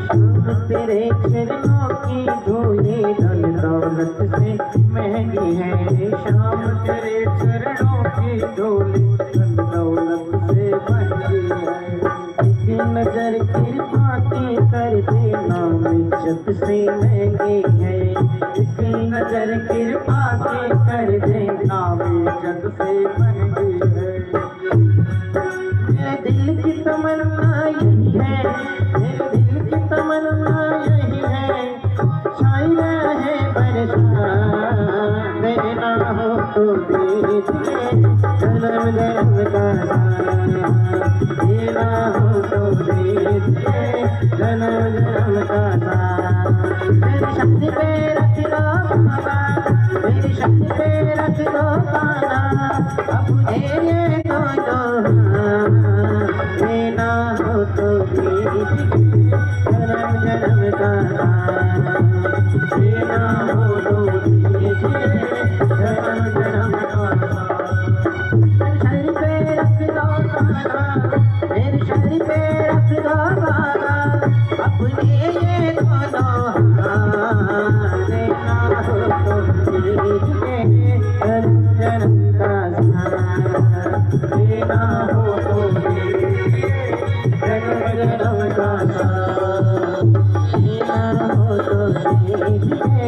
हम तेरे चरणों की धूली धन दौलत से महंगी है। श्याम तेरे चरणों की धूली धन दौलत से महंगी है। एक नजर कृपा की कर देना इज्जत से महंगी है, एक नजर कृपा की कर देना इज्जत से महंगी है। मेरे दिल की तमन्ना यही है, मेरे दिल की तमन्ना यही है, छाई रहे बरसात। देना हो तो दीजिए जन्म जन्म का साथ, देना हो तो दीजिए जन्म जन्म का साथ। मेरी शक्ति पे रख दो बाबा, मेरी शक्ति पे रख दो कान्हा, अपने ये दोनों हाथ। देना हो तो दीजिए जन्म जन्म का साथ, देना हो तो दीजिए जन्म जन्म का साथ। मेरे शरीर पे रख दो कान्हा, मेरे शरीर पे रख दो बाबा, अपने ये दोनों हाथ। देना हो तो दीजिए जन्म जन्म का साथ, देना हो तो दीजिए जन्म जन्म का साथ, देना हो तो दीजिए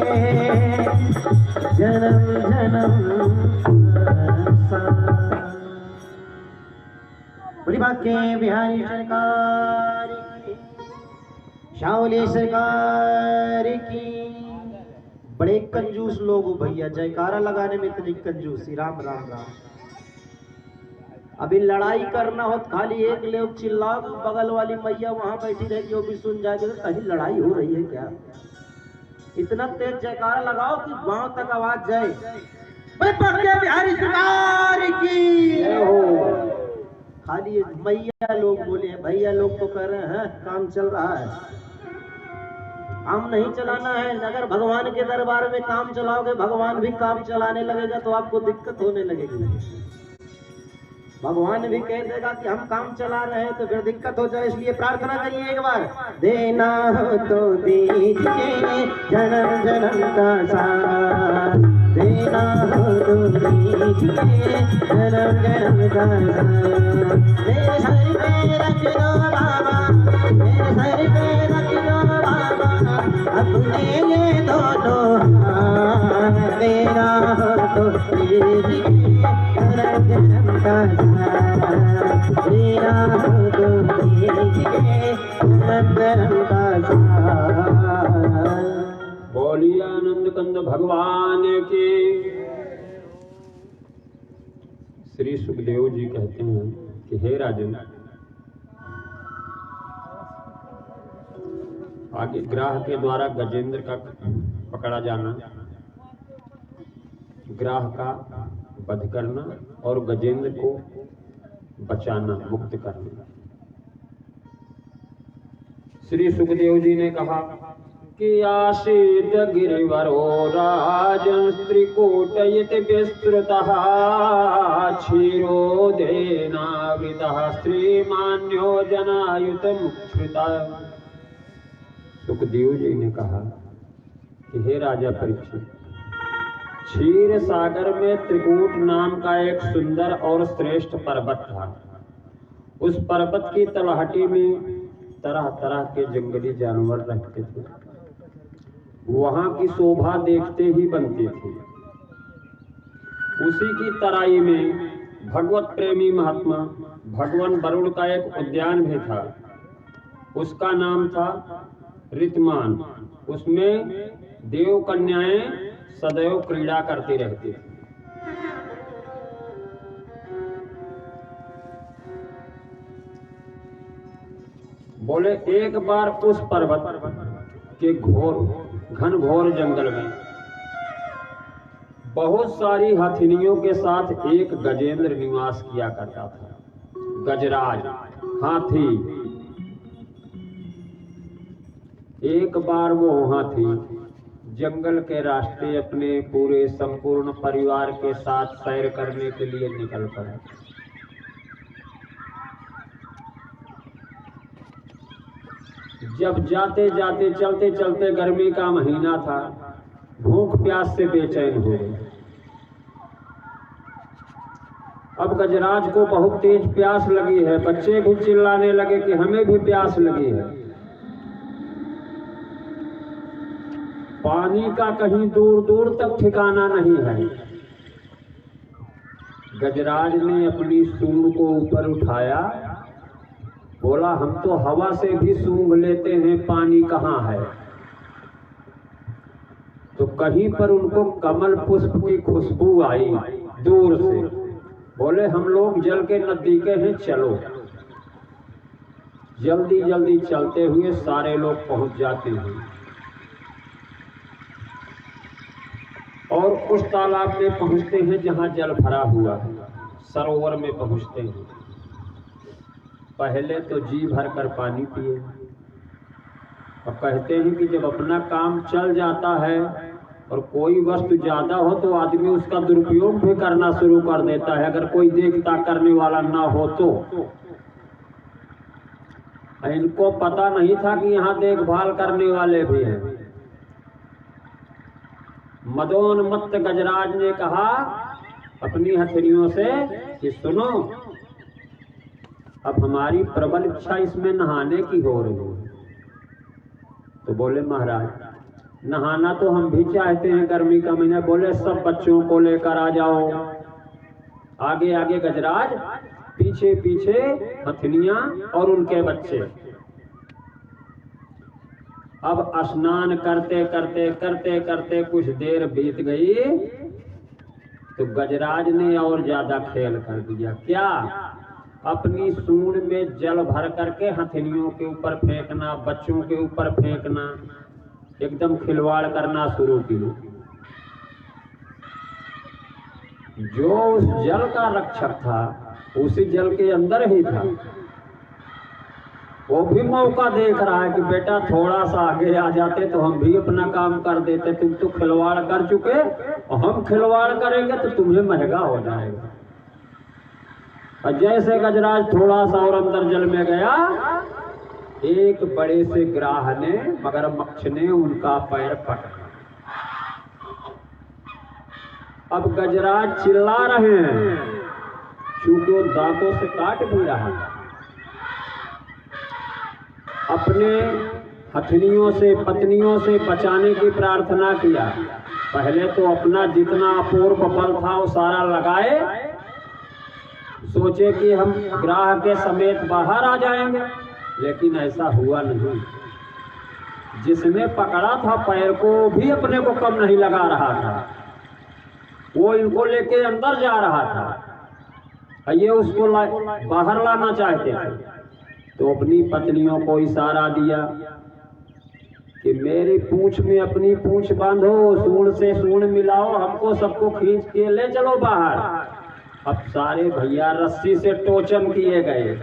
जन्म जन्म का साथ। बुरी बात के बिहारी सरकार की, शाओली सरकार की। बड़े कंजूस लोग हो भैया, जयकारा लगाने में इतनी कंजूसी। राम राम राम। अभी लड़ाई करना हो तो खाली एक लोग चिल्ला, बगल वाली मैया वहां बैठी रहेगी वो भी सुन जाएगी तो कहीं लड़ाई हो रही है क्या। इतना तेज जयकारा लगाओ कि गांव तक आवाज जाए। भाई पकड़े बिहारी सरकार की जय हो। खाली ये भैया लोग बोले हैं, भैया लोग तो कह रहे हैं काम चल रहा है। काम नहीं चलाना है। अगर भगवान के दरबार में काम चलाओगे, भगवान भी काम चलाने लगेगा तो आपको दिक्कत होने लगेगी। भगवान भी कह देगा कि हम काम चला रहे हैं तो फिर दिक्कत हो जाए। इसलिए प्रार्थना करिए एक बार, देना हो तो दीजिए जन्म जन्म का साथ, देना हो तो दीजिए जन्म जन्म का साथ। मेरे सर पे रख दो बाबा, मेरे सर पे रख दो बाबा, अपने ये दोनों हाथ, देना हो तो दीजिए जन्म जन्म का साथ, देना हो तो दीजिए जन्म जन्म का साथ। बोलिए आनंद कंद भगवान की। श्री सुखदेव जी कहते हैं कि हे राजन, आगे ग्राह के द्वारा गजेंद्र का पकड़ा जाना, ग्राह का वध करना और गजेंद्र को बचाना, मुक्त करना। श्री सुखदेव जी ने कहा कि आशीत गिरिवरो राजन त्रिकूटयति विस्तृतः क्षीरोदेनावृतः श्रीमान्यो जनायुत मुक्षिता। सुखदेव जी ने कहा कि हे राजा परीक्षित, क्षीर सागर में त्रिकूट नाम का एक सुंदर और श्रेष्ठ पर्वत था। उस पर्वत की तलहटी में तरह तरह के जंगली जानवर रहते थे। वहां की शोभा देखते ही बनती थी। उसी की तराई में भगवत प्रेमी महात्मा भगवान वरुण का एक उद्यान भी था। उसका नाम था ऋतमान। उसमें देव कन्याएं सदैव क्रीड़ा करती रहती थी। बोले एक बार उस पर्वत के घन घोर जंगल में बहुत सारी हथिनियों के साथ एक गजेंद्र निवास किया करता था। गजराज हाथी। एक बार वो हाथी जंगल के रास्ते अपने पूरे संपूर्ण परिवार के साथ सैर करने के लिए निकल पड़ा। जब जाते जाते चलते चलते गर्मी का महीना था, भूख प्यास से बेचैन हो गए। अब गजराज को बहुत तेज प्यास लगी है। बच्चे भी चिल्लाने लगे कि हमें भी प्यास लगी है। पानी का कहीं दूर दूर तक ठिकाना नहीं है। गजराज ने अपनी सूंड को ऊपर उठाया, बोला हम तो हवा से भी सूंघ लेते हैं, पानी कहाँ है। तो कहीं पर उनको कमल पुष्प की खुशबू आई दूर से। बोले हम लोग जल के नजदीके हैं, चलो। जल्दी जल्दी चलते हुए सारे लोग पहुंच जाते हैं और उस तालाब में पहुंचते हैं जहां जल भरा हुआ है। सरोवर में पहुंचते हैं। पहले तो जी भर कर पानी पिए और कहते हैं कि जब अपना काम चल जाता है और कोई वस्तु ज्यादा हो तो आदमी उसका दुरुपयोग भी करना शुरू कर देता है, अगर कोई देखता करने वाला ना हो तो। इनको पता नहीं था कि यहाँ देखभाल करने वाले भी हैं। मदोन्मत्त गजराज ने कहा अपनी हथेलियों से कि सुनो, अब हमारी प्रबल इच्छा इसमें नहाने की हो रही है। तो बोले महाराज नहाना तो हम भी चाहते हैं गर्मी का महीना। बोले सब बच्चों को लेकर आ जाओ। आगे आगे गजराज, पीछे पीछे हथनियां और उनके बच्चे। अब स्नान करते करते करते करते कुछ देर बीत गई तो गजराज ने और ज्यादा खेल कर दिया। क्या? अपनी सूंड में जल भर करके हथनियों के ऊपर फेंकना, बच्चों के ऊपर फेंकना। एकदम खिलवाड़ करना शुरू की। जो उस जल का रक्षक था उसी जल के अंदर ही था, वो भी मौका देख रहा है कि बेटा थोड़ा सा आगे आ जाते तो हम भी अपना काम कर देते, तुम तो खिलवाड़ कर चुके और हम खिलवाड़ करेंगे तो तुम्हें महंगा हो जाएगा। और जैसे गजराज थोड़ा सा और अंदर जल में गया, एक बड़े से ग्राह ने मगरमच्छ ने उनका पैर पकड़ा। अब गजराज चिल्ला रहे हैं क्योंकि वो दांतों से काट भी रहा था। अपने हथनियों से पत्नियों से बचाने की प्रार्थना किया। पहले तो अपना जितना अपूर्व बल था वो सारा लगाए, सोचे कि हम ग्राह के समेत बाहर आ जाएंगे, लेकिन ऐसा हुआ नहीं। जिसने पकड़ा था पैर को भी अपने को कम नहीं लगा रहा था, वो इनको लेके अंदर जा रहा था, ये उसको बाहर लाना चाहते थे। तो अपनी पत्नियों को इशारा दिया कि मेरी पूंछ में अपनी पूंछ बांधो, सूंड से सूंड मिलाओ, हमको सबको खींच के ले चलो बाहर। अब सारे भैया रस्सी से टोचन किए गए,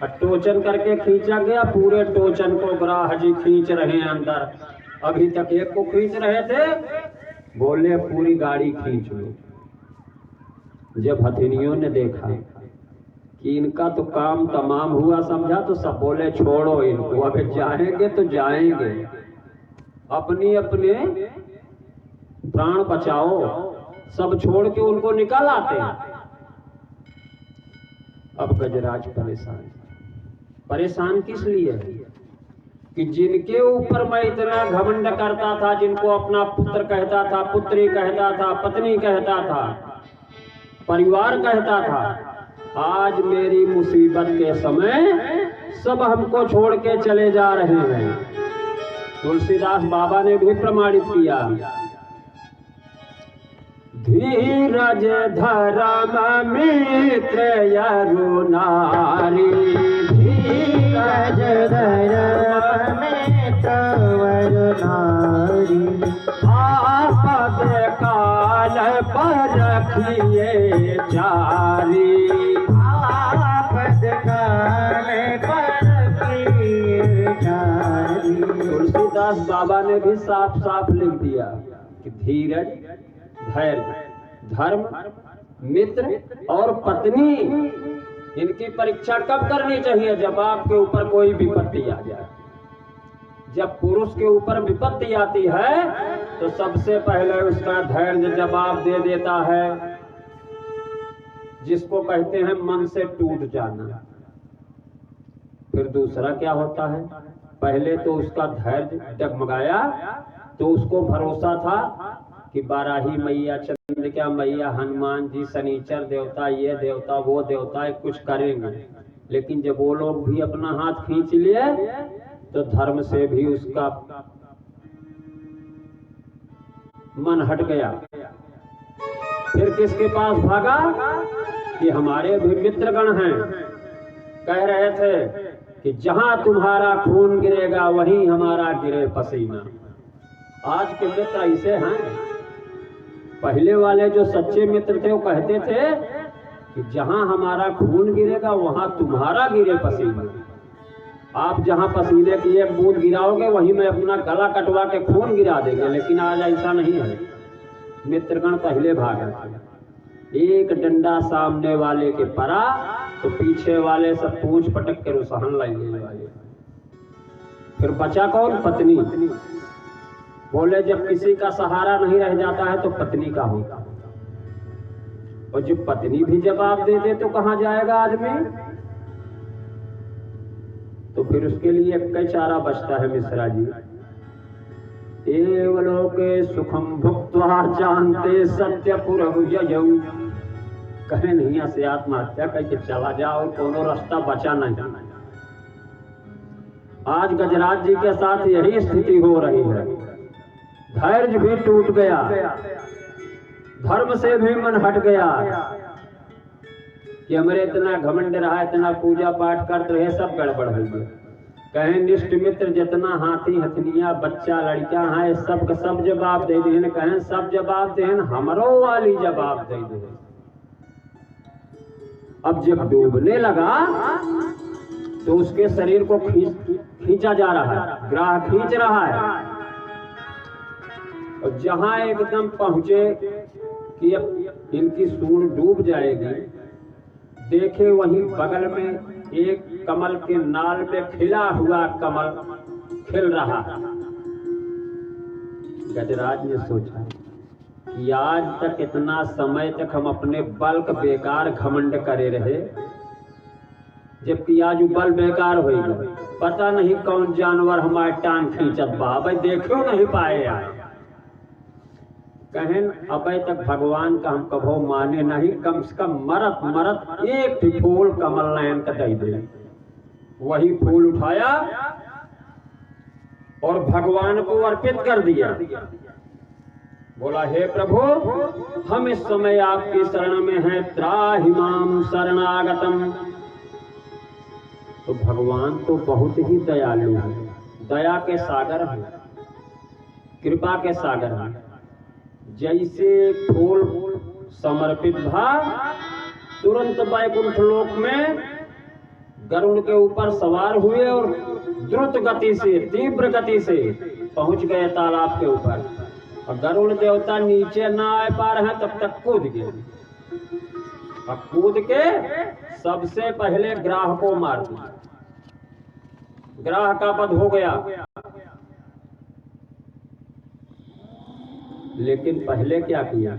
और टोचन करके खींचा गया। पूरे टोचन को ग्राह जी खींच रहे हैं अंदर। अभी तक एक को खींच रहे थे, बोले पूरी गाड़ी खींच लो। जब हथिनियों ने देखा कि इनका तो काम तमाम हुआ समझा, तो सब बोले छोड़ो इनको, अबे जाएंगे तो जाएंगे, अपनी अपने प्राण बचाओ। सब छोड़ के उनको निकल आते हैं। अब गजराज परेशान किस लिए है कि जिनके ऊपर मैं इतना घमंड करता था, जिनको अपना पुत्र कहता था, पुत्री कहता था, पत्नी कहता था, परिवार कहता था, आज मेरी मुसीबत के समय सब हमको छोड़ के चले जा रहे हैं। तुलसीदास बाबा ने भी प्रमाणित किया, धीरज धर्म मित्र यरु नारी, धीरज धर्म मित्र यरु नारी, आपद काल पर रखिए जारी, आपद काल पर रखिए जारी। तुलसीदास बाबा ने भी साफ साफ लिख दिया कि धीरज, धैर्य, धर्म, मित्र और पत्नी, इनकी परीक्षा कब करनी चाहिए? जब आपके ऊपर कोई विपत्ति आ जाए। जब पुरुष के ऊपर विपत्ति आती है तो सबसे पहले उसका धैर्य जवाब दे देता है, जिसको कहते हैं मन से टूट जाना। फिर दूसरा क्या होता है, पहले तो उसका धैर्य डगमगाया, तो उसको भरोसा था कि बाराही मैया, चंद्रिका मैया, हनुमान जी, शनिचर देवता, ये देवता, वो देवता कुछ करेंगे। लेकिन जब वो लोग भी अपना हाथ खींच लिए तो धर्म से भी उसका मन हट गया। फिर किसके पास भागा कि हमारे भी मित्रगण हैं, कह रहे थे कि जहां तुम्हारा खून गिरेगा वहीं हमारा गिरे पसीना। आज के मित्र ऐसे हैं। पहले वाले जो सच्चे मित्र थे वो कहते थे कि जहां हमारा खून गिरेगा वहां तुम्हारा गिरे पसीना। आप जहां पसीने की एक बूंद गिराओगे वहीं में अपना गला कटवा के खून गिरा देंगे। लेकिन आज ऐसा नहीं है। मित्रगण पहले भागे, एक डंडा सामने वाले के परा तो पीछे वाले सब पूंछ पटक के रुसहन लगने वाले। फिर बचा कौन? पत्नी। बोले जब किसी का सहारा नहीं रह जाता है तो पत्नी का होता, और जब पत्नी भी जवाब दे दे तो कहां जाएगा आदमी? तो फिर उसके लिए एक चारा बचता है मिश्रा जी, एवलोके सुखम भुक्त्वा जानते सत्य पुरहु ययौ। कहे नहीं से आत्महत्या करके चला जाओ, कोनो रास्ता बचा नहीं। आज गजराज जी के साथ यही स्थिति हो रही है। धैर्य भी टूट गया, धर्म से भी मन हट गया कि हमारे इतना घमंड रहा, इतना पूजा पाठ करते रहे, सब गड़बड़ हो गया। कहें निष्ठ मित्र जितना हाथी हथनिया बच्चा लड़का है सब का सब जवाब दे देन। कहें सब जवाब देन हमरो वाली जवाब दे दे। अब जब डूबने लगा तो उसके शरीर को खींचा जा रहा है, ग्राह खींच रहा है। और जहां एकदम पहुंचे कि अब इनकी सूंड डूब जाएगी, देखे वहीं बगल में एक कमल के नाल पे खिला हुआ कमल खिल रहा। गजराज ने सोचा कि आज तक इतना समय तक हम अपने बल का बेकार घमंड करे रहे, जबकि आज बल बेकार हो गए। पता नहीं कौन जानवर हमारे टांग खींचत बा, भाई देखो नहीं पाए यार। कहें अबे तक भगवान का हम कभो माने नहीं, कम से कम मरत मरत एक फूल कमल नयन का दे दे। वही फूल उठाया और भगवान को अर्पित कर दिया। बोला हे प्रभु, हम इस समय आपकी शरण में हैं, त्राहि माम शरणागतम। तो भगवान तो बहुत ही दयालु है, दया के सागर है, कृपा के सागर है। जैसे फूल समर्पित भा, तुरंत वैकुंठ लोक में गरुड़ के ऊपर सवार हुए और द्रुत गति से, तीव्र गति से पहुंच गए तालाब के ऊपर। और गरुड़ देवता नीचे ना आ पा रहे हैं तब तक कूद गए। और कूद के सबसे पहले ग्राह को मार दिया। ग्राह का वध हो गया। लेकिन पहले क्या किया?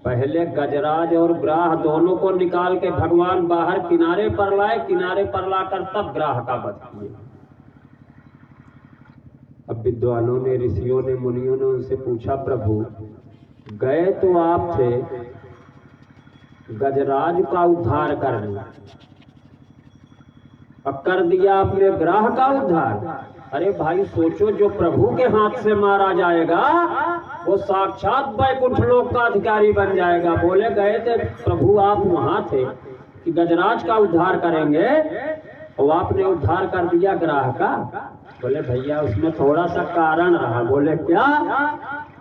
पहले गजराज और ग्राह दोनों को निकाल के भगवान बाहर किनारे पर लाए। किनारे पर लाकर तब ग्राह का वध किया। अब विद्वानों ने, ऋषियों ने, मुनियों ने उनसे पूछा, प्रभु गए तो आप थे गजराज का उद्धार करने, अब कर दिया आपने ग्राह का उद्धार। अरे भाई सोचो, जो प्रभु के हाथ से मारा जाएगा वो साक्षात वैकुंठ लोक का अधिकारी बन जाएगा। बोले गए थे प्रभु, आप वहां थे कि गजराज का उद्धार करेंगे और आपने उद्धार कर दिया ग्राह का। बोले भैया उसमें थोड़ा सा कारण रहा। बोले क्या?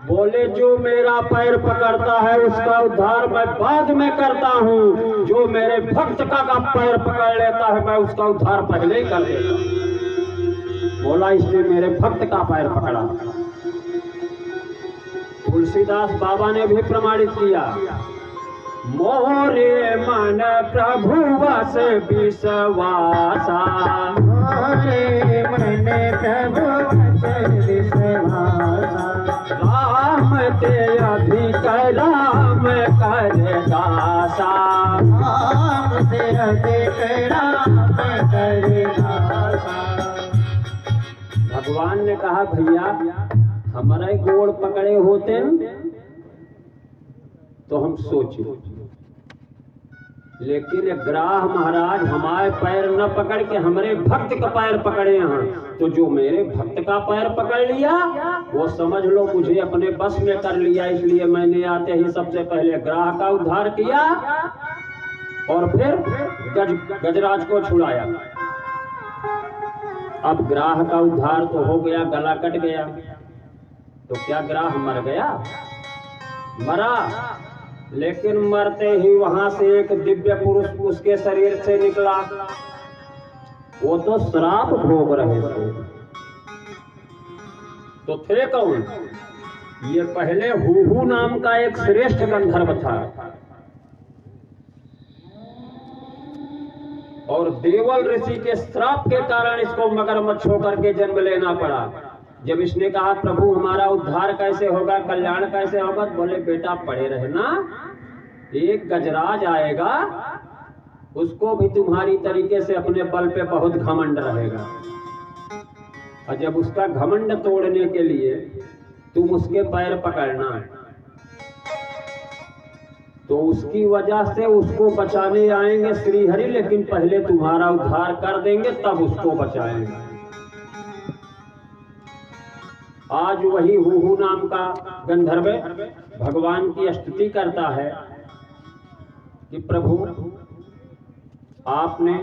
बोले जो मेरा पैर पकड़ता है उसका उद्धार मैं बाद में करता हूँ, जो मेरे भक्त का पैर पकड़ लेता है मैं उसका उद्धार पहले ही कर देता हूँ। बोला इसने मेरे भक्त का पैर पकड़ा। तुलसीदास बाबा ने भी प्रमाणित किया, मोरे मन प्रभु वस विश्वासा, मोरे मन प्रभु वस विश्वासा, राम ते अधिक राम कर दासा, राम ते अधिक राम कर दासा। भगवान ने कहा भैया हमारे गोड़ पकड़े होते तो हम सोचे, लेकिन ग्राह महाराज हमारे पैर न पकड़ के हमारे भक्त का पैर पकड़े हैं, तो जो मेरे भक्त का पैर पकड़ लिया वो समझ लो मुझे अपने बस में कर लिया। इसलिए मैंने आते ही सबसे पहले ग्राह का उद्धार किया और फिर गजराज को छुड़ाया। अब ग्राह का उद्धार तो हो गया, गला कट गया, तो क्या ग्राह मर गया? मरा, लेकिन मरते ही वहां से एक दिव्य पुरुष उसके शरीर से निकला। वो तो श्राप भोग रहे थे। तो थे कौन? ये पहले हुहू नाम का एक श्रेष्ठ गंधर्व था और देवल ऋषि के श्राप के कारण इसको मगरमच्छ होकर के जन्म लेना पड़ा। जब इसने कहा प्रभु हमारा उद्धार कैसे होगा, कल्याण कैसे होगा, बोले बेटा पड़े रहना, एक गजराज आएगा उसको भी तुम्हारी तरीके से अपने बल पे बहुत घमंड रहेगा, और जब उसका घमंड तोड़ने के लिए तुम उसके पैर पकड़ना, तो उसकी वजह से उसको बचाने आएंगे श्रीहरि, लेकिन पहले तुम्हारा उद्धार कर देंगे तब उसको बचाएंगे। आज वही हुहू नाम का गंधर्व भगवान की स्तुति करता है कि प्रभु आपने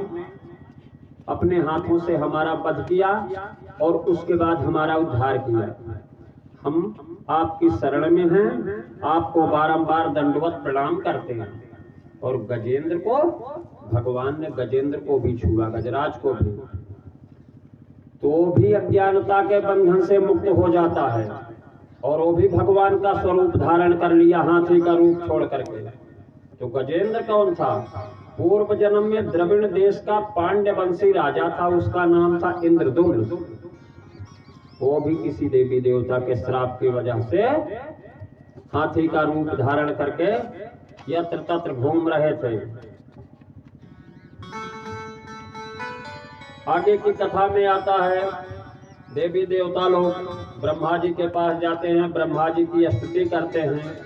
अपने हाथों से हमारा वध किया और उसके बाद हमारा उद्धार किया। हम आपकी शरण में हैं, आपको बारंबार दंडवत प्रणाम करते हैं। और गजेंद्र को, भगवान ने गजेंद्र को भी छुआ, गजराज को भी, तो भी अज्ञानता के बंधन से मुक्त हो जाता है और वो भी भगवान का स्वरूप धारण कर लिया, हाथी का रूप छोड़ करके। तो गजेंद्र कौन था? पूर्व जन्म में द्रविड़ देश का पांड्य वंशी राजा था, उसका नाम था इंद्रदुम्न। वो भी किसी देवी देवता के श्राप की वजह से हाथी का रूप धारण करके यत्र तत्र घूम रहे थे। आगे की कथा में आता है, देवी देवता लोग ब्रह्मा जी के पास जाते हैं, ब्रह्मा जी की स्तुति करते हैं।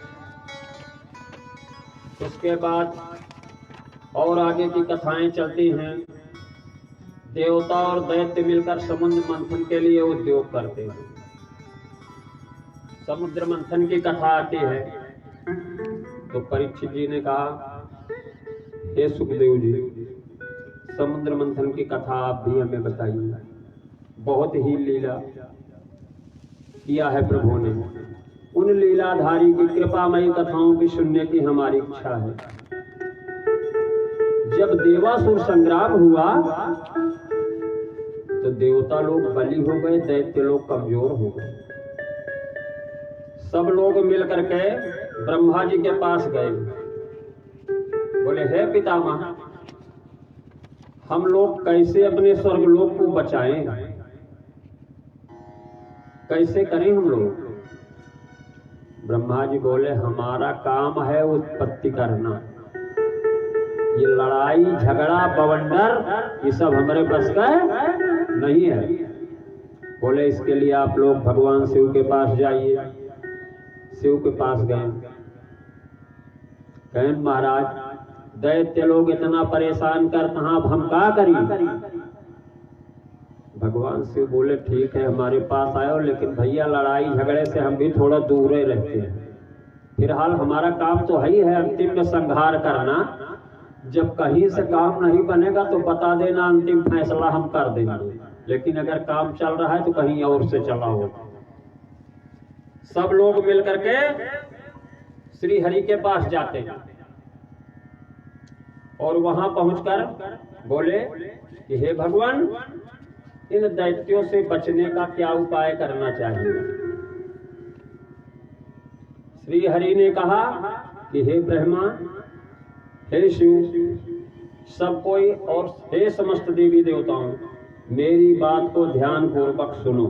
उसके बाद और आगे की कथाएं चलती हैं। देवता और दैत्य मिलकर समुद्र मंथन के लिए उद्योग करते हैं। समुद्र मंथन की कथा आती है तो परीक्षित जी ने कहा, हे सुखदेव जी, समुद्र मंथन की कथा आप भी हमें बताइए। बहुत ही लीला किया है प्रभु ने, उन लीलाधारी की कृपामयी कथाओं की सुनने की हमारी इच्छा है। जब देवासुर संग्राम हुआ तो देवता लोग बलि हो गए, दैत्य लोग कमजोर हो गए। सब लोग मिल करके ब्रह्मा जी के पास गए, बोले, हे पितामह, हम लोग कैसे अपने स्वर्गलोक को बचाएं, कैसे करें हम लोग? ब्रह्मा जी बोले, हमारा काम है उत्पत्ति करना, ये लड़ाई झगड़ा बवंडर ये सब हमारे बस का नहीं है। बोले, इसके लिए आप लोग भगवान शिव के पास जाइए। शिव के पास गए, कहें महाराज, दैत्य लोग इतना परेशान करते हैं, अब हम क्या करें? भगवान शिव बोले, ठीक है, हमारे पास आयो, लेकिन भैया लड़ाई झगड़े से हम भी थोड़ा दूर ही रहते हैं। फिलहाल हमारा काम तो है ही है अंतिम में संहार करना। जब कहीं से काम नहीं बनेगा तो बता देना, अंतिम फैसला हम कर देंगे। लेकिन अगर काम चल रहा है तो कहीं और से चला हो। सब लोग मिल करके श्री हरि के पास जाते हैं और वहां पहुंचकर बोले कि हे भगवान, इन दैत्यों से बचने का क्या उपाय करना चाहिए? श्री हरि ने कहा कि हे ब्रह्मा, हे शिव, सब कोई, और हे समस्त देवी देवताओं, मेरी बात को ध्यान पूर्वक सुनो।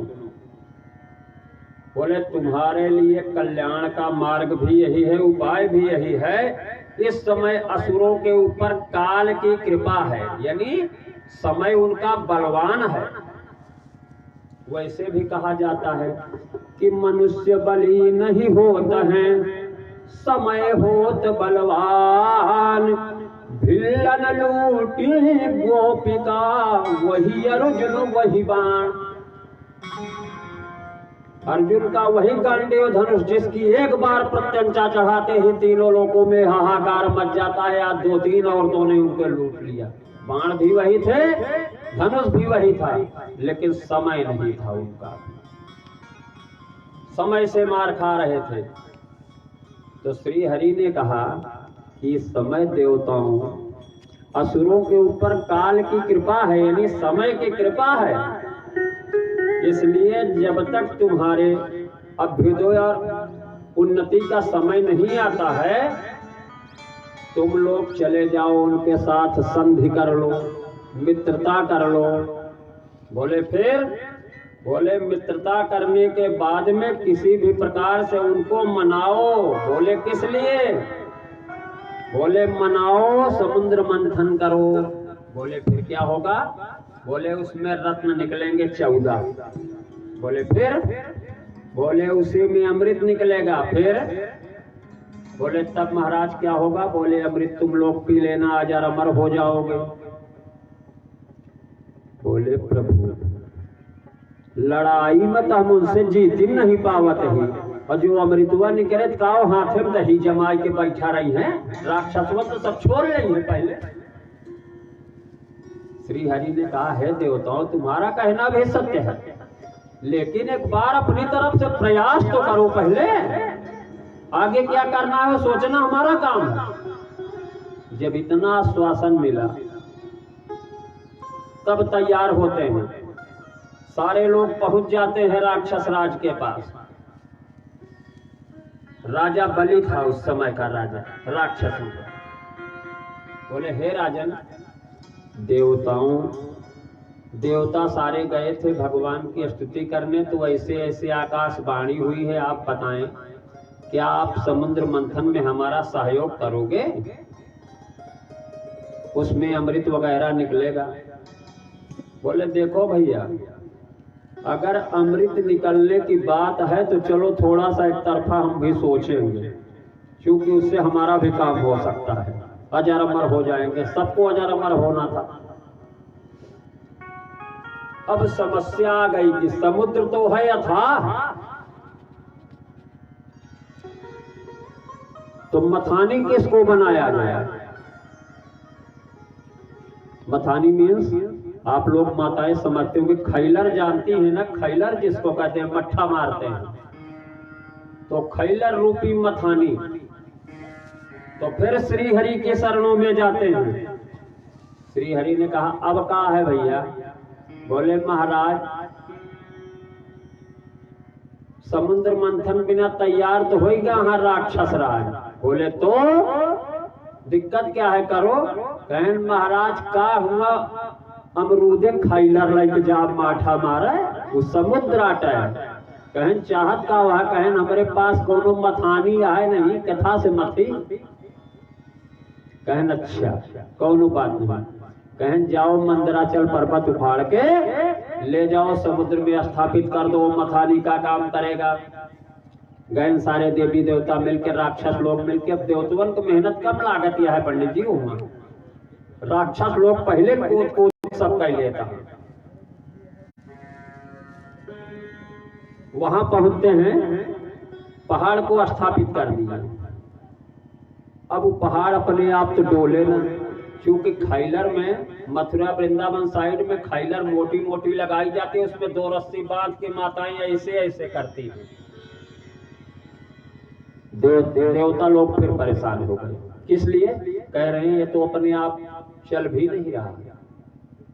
बोले, तुम्हारे लिए कल्याण का मार्ग भी यही है, उपाय भी यही है। इस समय असुरों के ऊपर काल की कृपा है, यानी समय उनका बलवान है। वैसे भी कहा जाता है कि मनुष्य बली नहीं होता है, समय होत बलवान। भिल्लन लूटी गोपिका, वही अर्जुन वही बाण। अर्जुन का वही गांडीव धनुष जिसकी एक बार प्रत्यंचा चढ़ाते ही तीनों लोगों में हाहाकार मच जाता है। आज 2-3 औरतों ने उनके लूट लिया। बाण भी वही थे, धनुष भी वही था, लेकिन समय नहीं था उनका, समय से मार खा रहे थे। तो श्री हरि ने कहा कि समय देवताओं, असुरों के ऊपर काल की कृपा है, यानी समय की कृपा है। इसलिए जब तक तुम्हारे अभ्युदय और उन्नति का समय नहीं आता है, तुम लोग चले जाओ, उनके साथ संधि कर लो, मित्रता कर लो। बोले, फिर? बोले, मित्रता करने के बाद में किसी भी प्रकार से उनको मनाओ। बोले, किस लिए? बोले, मनाओ, समुद्र मंथन करो। बोले, फिर क्या होगा? बोले, उसमें रत्न निकलेंगे 14। बोले, फिर? बोले, उसी में अमृत निकलेगा। फिर? बोले, तब महाराज क्या होगा? बोले, अमृत तुम लोग पी लेना, हजार अमर हो जाओगे। बोले, प्रभु, लड़ाई में तो हम उनसे जीत ही नहीं पावत ही, और जो अमृतवा निकले ताओ हाथे में दही जमाई के बैठा रही है। राक्षसवा तो सब छोड़ रही है पहले। श्री हरि ने कहा है देवताओं तुम्हारा कहना भी सत्य है, लेकिन एक बार अपनी तरफ से प्रयास तो करो पहले, आगे क्या करना है सोचना हमारा काम है। जब इतना आश्वासन मिला तब तैयार होते हैं, सारे लोग पहुंच जाते हैं राक्षस राज के पास। राजा बलि था उस समय का राजा राक्षसों का। बोले हे राजन, देवता सारे गए थे भगवान की स्तुति करने, तो ऐसे ऐसे आकाशवाणी हुई है, आप बताएं क्या आप समुद्र मंथन में हमारा सहयोग करोगे? उसमें अमृत वगैरह निकलेगा। बोले देखो भैया, अगर अमृत निकलने की बात है तो चलो थोड़ा सा एक तरफा हम भी सोचेंगे, क्योंकि उससे हमारा भी काम हो सकता है, अजर अमर हो जाएंगे, सबको अजर अमर होना था। अब समस्या आ गई कि समुद्र तो है अथाह, तो मथानी किसको बनाया जाए? मथानी मीन्स आप लोग माताएं समझते हो कि खैलर जानती है ना, खैलर जिसको कहते हैं मट्ठा मारते हैं, तो खैलर रूपी मथानी। तो फिर श्री हरि के शरणों में जाते हैं। श्री हरि ने कहा अब कहा है भैया? बोले महाराज समुद्र मंथन बिना तैयार तो होगा हाँ राक्षस राज। बोले तो दिक्कत क्या है करो? कहन महाराज का हुआ अमरूदे खैलर लाइक जाब माठा मारा वो समुद्र आटा है। कहन चाहत का हुआ? कहन हमारे पास कोनो मथानी आए नहीं, कथा से मथी। कहन अच्छा कोनो बात नहीं। कहन जाओ मंदराचल पर्वत उखाड़ के ले जाओ, समुद्र में स्थापित कर दो, मथानी का काम करेगा। गए सारे देवी देवता मिलकर, राक्षस लोग मिलकर। अब देवतवन को मेहनत कम लागत यह है पंडित जी, होगा राक्षस लोग पहले कूद सब कर लेता। वहां पहुंचते हैं, पहाड़ को स्थापित कर दिया। अब वो पहाड़ अपने आप तो डोले ना, क्योंकि खैलर में मथुरा वृंदावन साइड में खैलर मोटी मोटी लगाई जाती है, उसमें 2 रस्सी बांध के माताएं ऐसे ऐसे करती हैं। देवता लोग फिर परेशान हो गए, किस लिए? कह रहे हैं ये तो अपने आप चल भी नहीं रहा।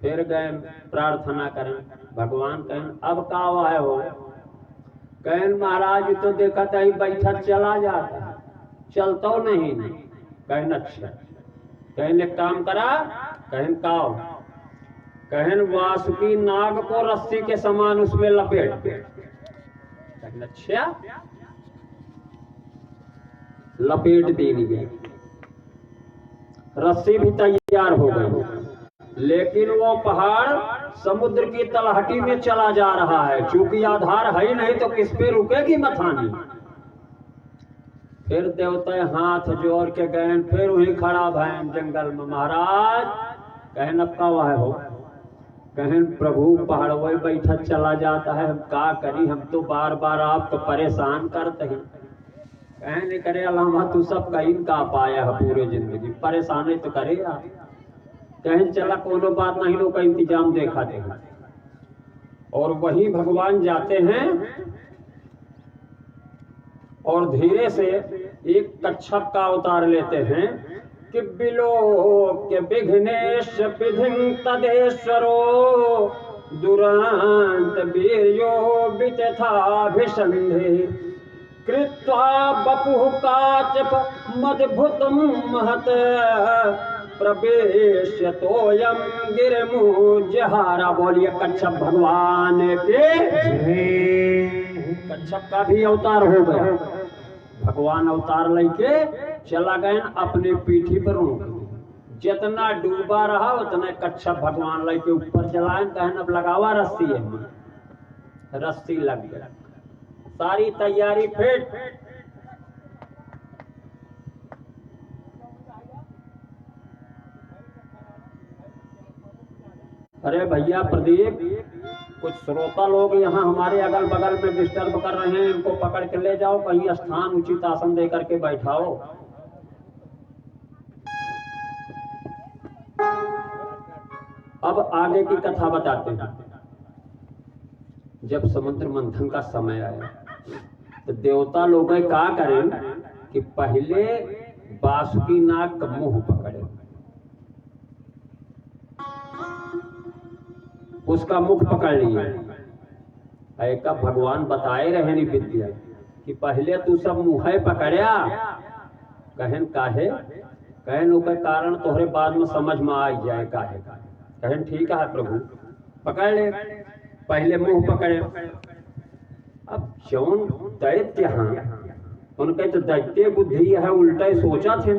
फिर गए प्रार्थना करें, भगवान कहें अब का हुआ है? हो कहन महाराज तो देखा था ही बैठा चला जाता, चलता नहीं। कहन अच्छा। कहन एक काम करा? कहन काओ? कहन वासुकी नाग को रस्सी के समान उसमें लपेट। कहन अच्छा। लपेट देनी गई, रस्सी भी तैयार हो गई, लेकिन वो पहाड़ समुद्र की तलहटी में चला जा रहा है, चूंकि आधार है ही नहीं तो किस पे रुकेगी मथानी। फिर देवता हाथ जोड़ के गए, फिर वही खड़ा भैन जंगल में। महाराज कहन अब का हुआ है? हो कहन प्रभु पहाड़ वही बैठा चला जाता है, हम क्या करी? हम तो बार बार आपको परेशान करते हैं। कहने करे अल्लाह तू सब कहीं का पाया है पूरे जिंदगी, परेशानी तो करे आप। कहन चला कोनो बात नहीं, लोग का इंतजाम देखा देगा। और वही भगवान जाते हैं और धीरे से एक कच्छप का अवतार लेते हैं कि बिलो के विघ्नेश विधिं तदेश्वरो दुरांत वीर्यो वितथाभिषंधे कृत्वा बपुः काचप मद्भुतं महत् प्रवेश्य तोयम गिरमुजहारा। बोलिए कच्छप भगवान के। कच्छप का भी अवतार हो गया। भगवान अवतार लेके चला गए अपने पीठी पर रोक, जितना डूबा रहा उतना कच्छप भगवान लेके ऊपर चलाए। कहन अब लगावा रस्सी है, रस्सी लग गया, सारी तैयारी फिट। अरे भैया प्रदीप, कुछ श्रोता लोग यहाँ हमारे अगल बगल में डिस्टर्ब कर रहे हैं, इनको पकड़ के ले जाओ कहीं स्थान उचित आसन दे करके बैठाओ। अब आगे की कथा बताते हैं। जब समुद्र मंथन का समय आया तो देवता लोग क्या करें कि पहले बासुकी नाग का मुंह पकड़े, उसका मुख पकड़ लिए। ऐका भगवान बताए रहे नहीं विद्या कि पहले तू सब मुँह पकड़या। कहन काहे? कहन ओकर कारण तोहरे बाद में समझ में आ जाए काहे। कहन ठीक है प्रभु, पकड़ ले। पहले मुंह पकड़े। अब जौन दैत्य हैं उनके तो दैत्य बुद्धि है, उल्टा सोचा थे।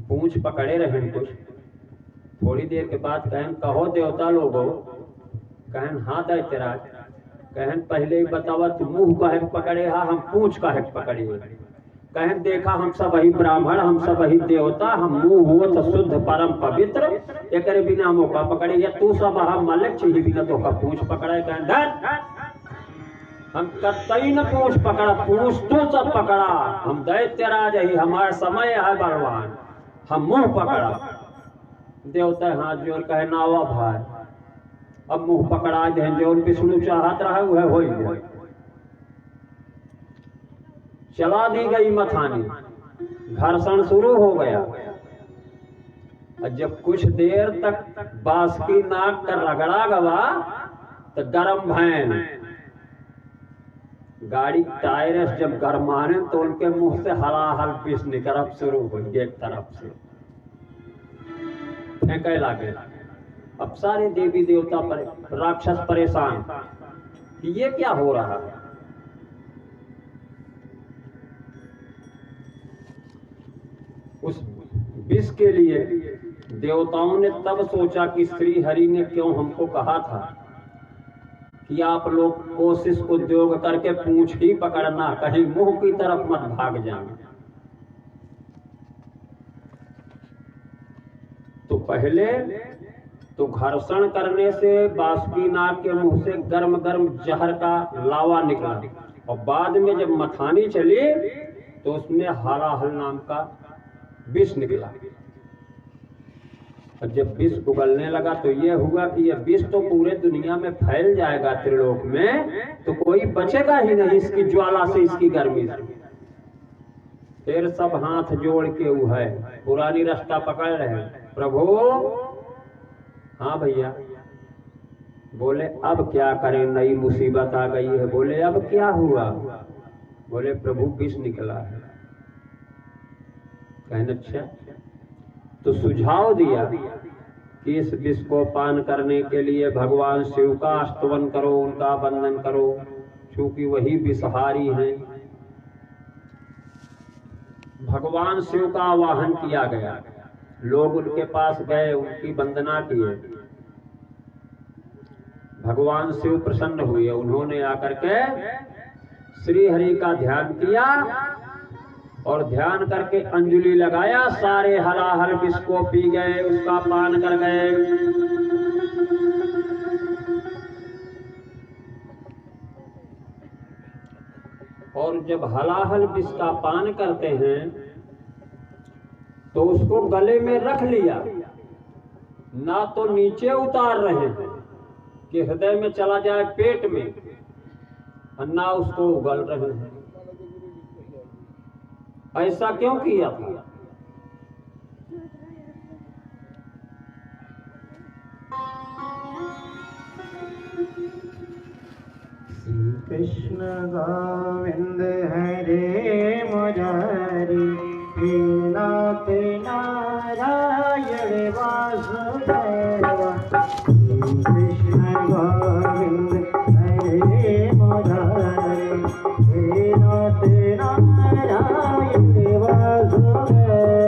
पूंछ पकड़े रहे कुछ। थोड़ी देर के बाद कहन कहो देवता लोगो। कहन हाँ दैत्यराज। कहन पहले ही बतावा तू मुंह काहे पकड़े हा, हम पूंछ काहे पकड़े। कहन देखा हम सब वही ब्राह्मण, हम सब वही देवता, हम मुंह हो तो शुद्ध परम पवित्र, एक बिना मौका पकड़े। या तू सब हम मलिक चाहिए बिना तो का पूंछ पकड़े। कहन हम कतई न पूंछ पकड़ा, पूंछ तू सब पकड़ा। हम दैत्यराज ही, हमारा समय है भगवान, हम मुंह पकड़ा। देवता हाथ जोड़ कहे नावा भाई, अब मुंह पकड़ा दे। जो विष्णु चाहत रहा वह हो गया। चला दी गई मथानी, घर्षण शुरू हो गया। और जब कुछ देर तक बासुकी नाग का रगड़ा गवा तो गरम भैन गाड़ी टायर्स जब गरमाने तो उनके मुंह से हलाहल विष निकल शुरू हो गई एक तरफ से, फेंके लगे। अब सारे देवी देवता पर राक्षस परेशान कि ये क्या हो रहा है। उस विष के लिए देवताओं ने तब सोचा कि श्री हरि ने क्यों हमको कहा था कि आप लोग कोशिश उद्योग करके पूंछ ही पकड़ना, कहीं मुंह की तरफ मत भाग जाना। तो पहले तो घर्षण करने से बासुकी नाग के मुंह से गर्म गर्म जहर का लावा निकला, और बाद में जब मथानी चली तो उसमें हलाहल नाम का विष निकला। और जब विष उगलने लगा तो ये हुआ कि यह विष तो पूरे दुनिया में फैल जाएगा त्रिलोक में, तो कोई बचेगा ही नहीं इसकी ज्वाला से, इसकी गर्मी से। फिर सब हाथ जोड़ के वो है पुरानी रास्ता पकड़ रहे हैं, प्रभु। हाँ भैया। बोले अब क्या करें, नई मुसीबत आ गई है। बोले अब क्या हुआ? बोले प्रभु विष निकला है। कहने अच्छा, तो सुझाव दिया कि इस विष को पान करने के लिए भगवान शिव का स्तवन करो, उनका वंदन करो, क्योंकि वही विषहारी हैं। भगवान शिव का आवाहन किया गया, लोग उनके पास गए, उनकी वंदना किए। भगवान शिव प्रसन्न हुए, उन्होंने आकर के श्री हरि का ध्यान किया और ध्यान करके अंजलि लगाया। सारे हलाहल विष को पी गए, उसका पान कर गए। और जब हलाहल विष का पान करते हैं तो उसको गले में रख लिया, ना तो नीचे उतार रहे हैं कि हृदय में चला जाए पेट में, और ना उसको उगल रहे हैं। ऐसा क्यों किया था? श्री कृष्ण गोविंद हरे मुरारी, हे नाथ नारायण वासुदेवा। श्री कृष्ण गोविंद हरे मुरारी, हे नाथ नारायण वासुदेवा।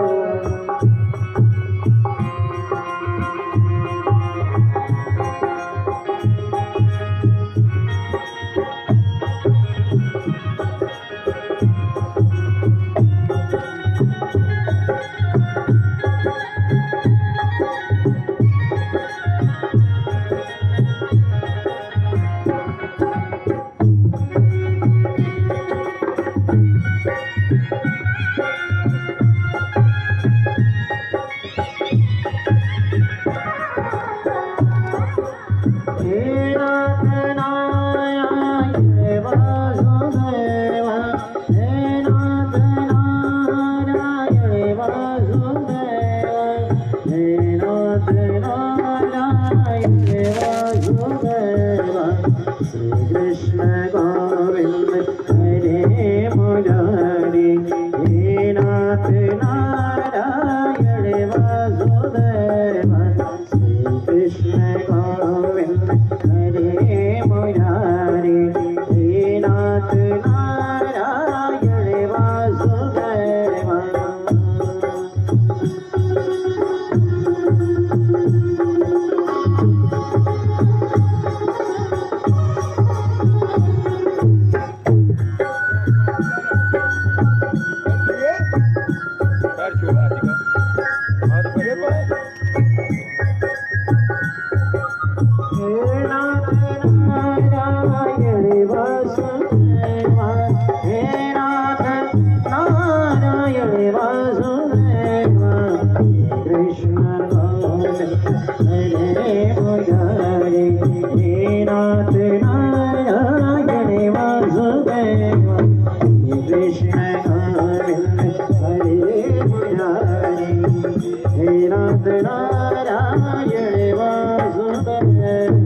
नारायण वासुदेव।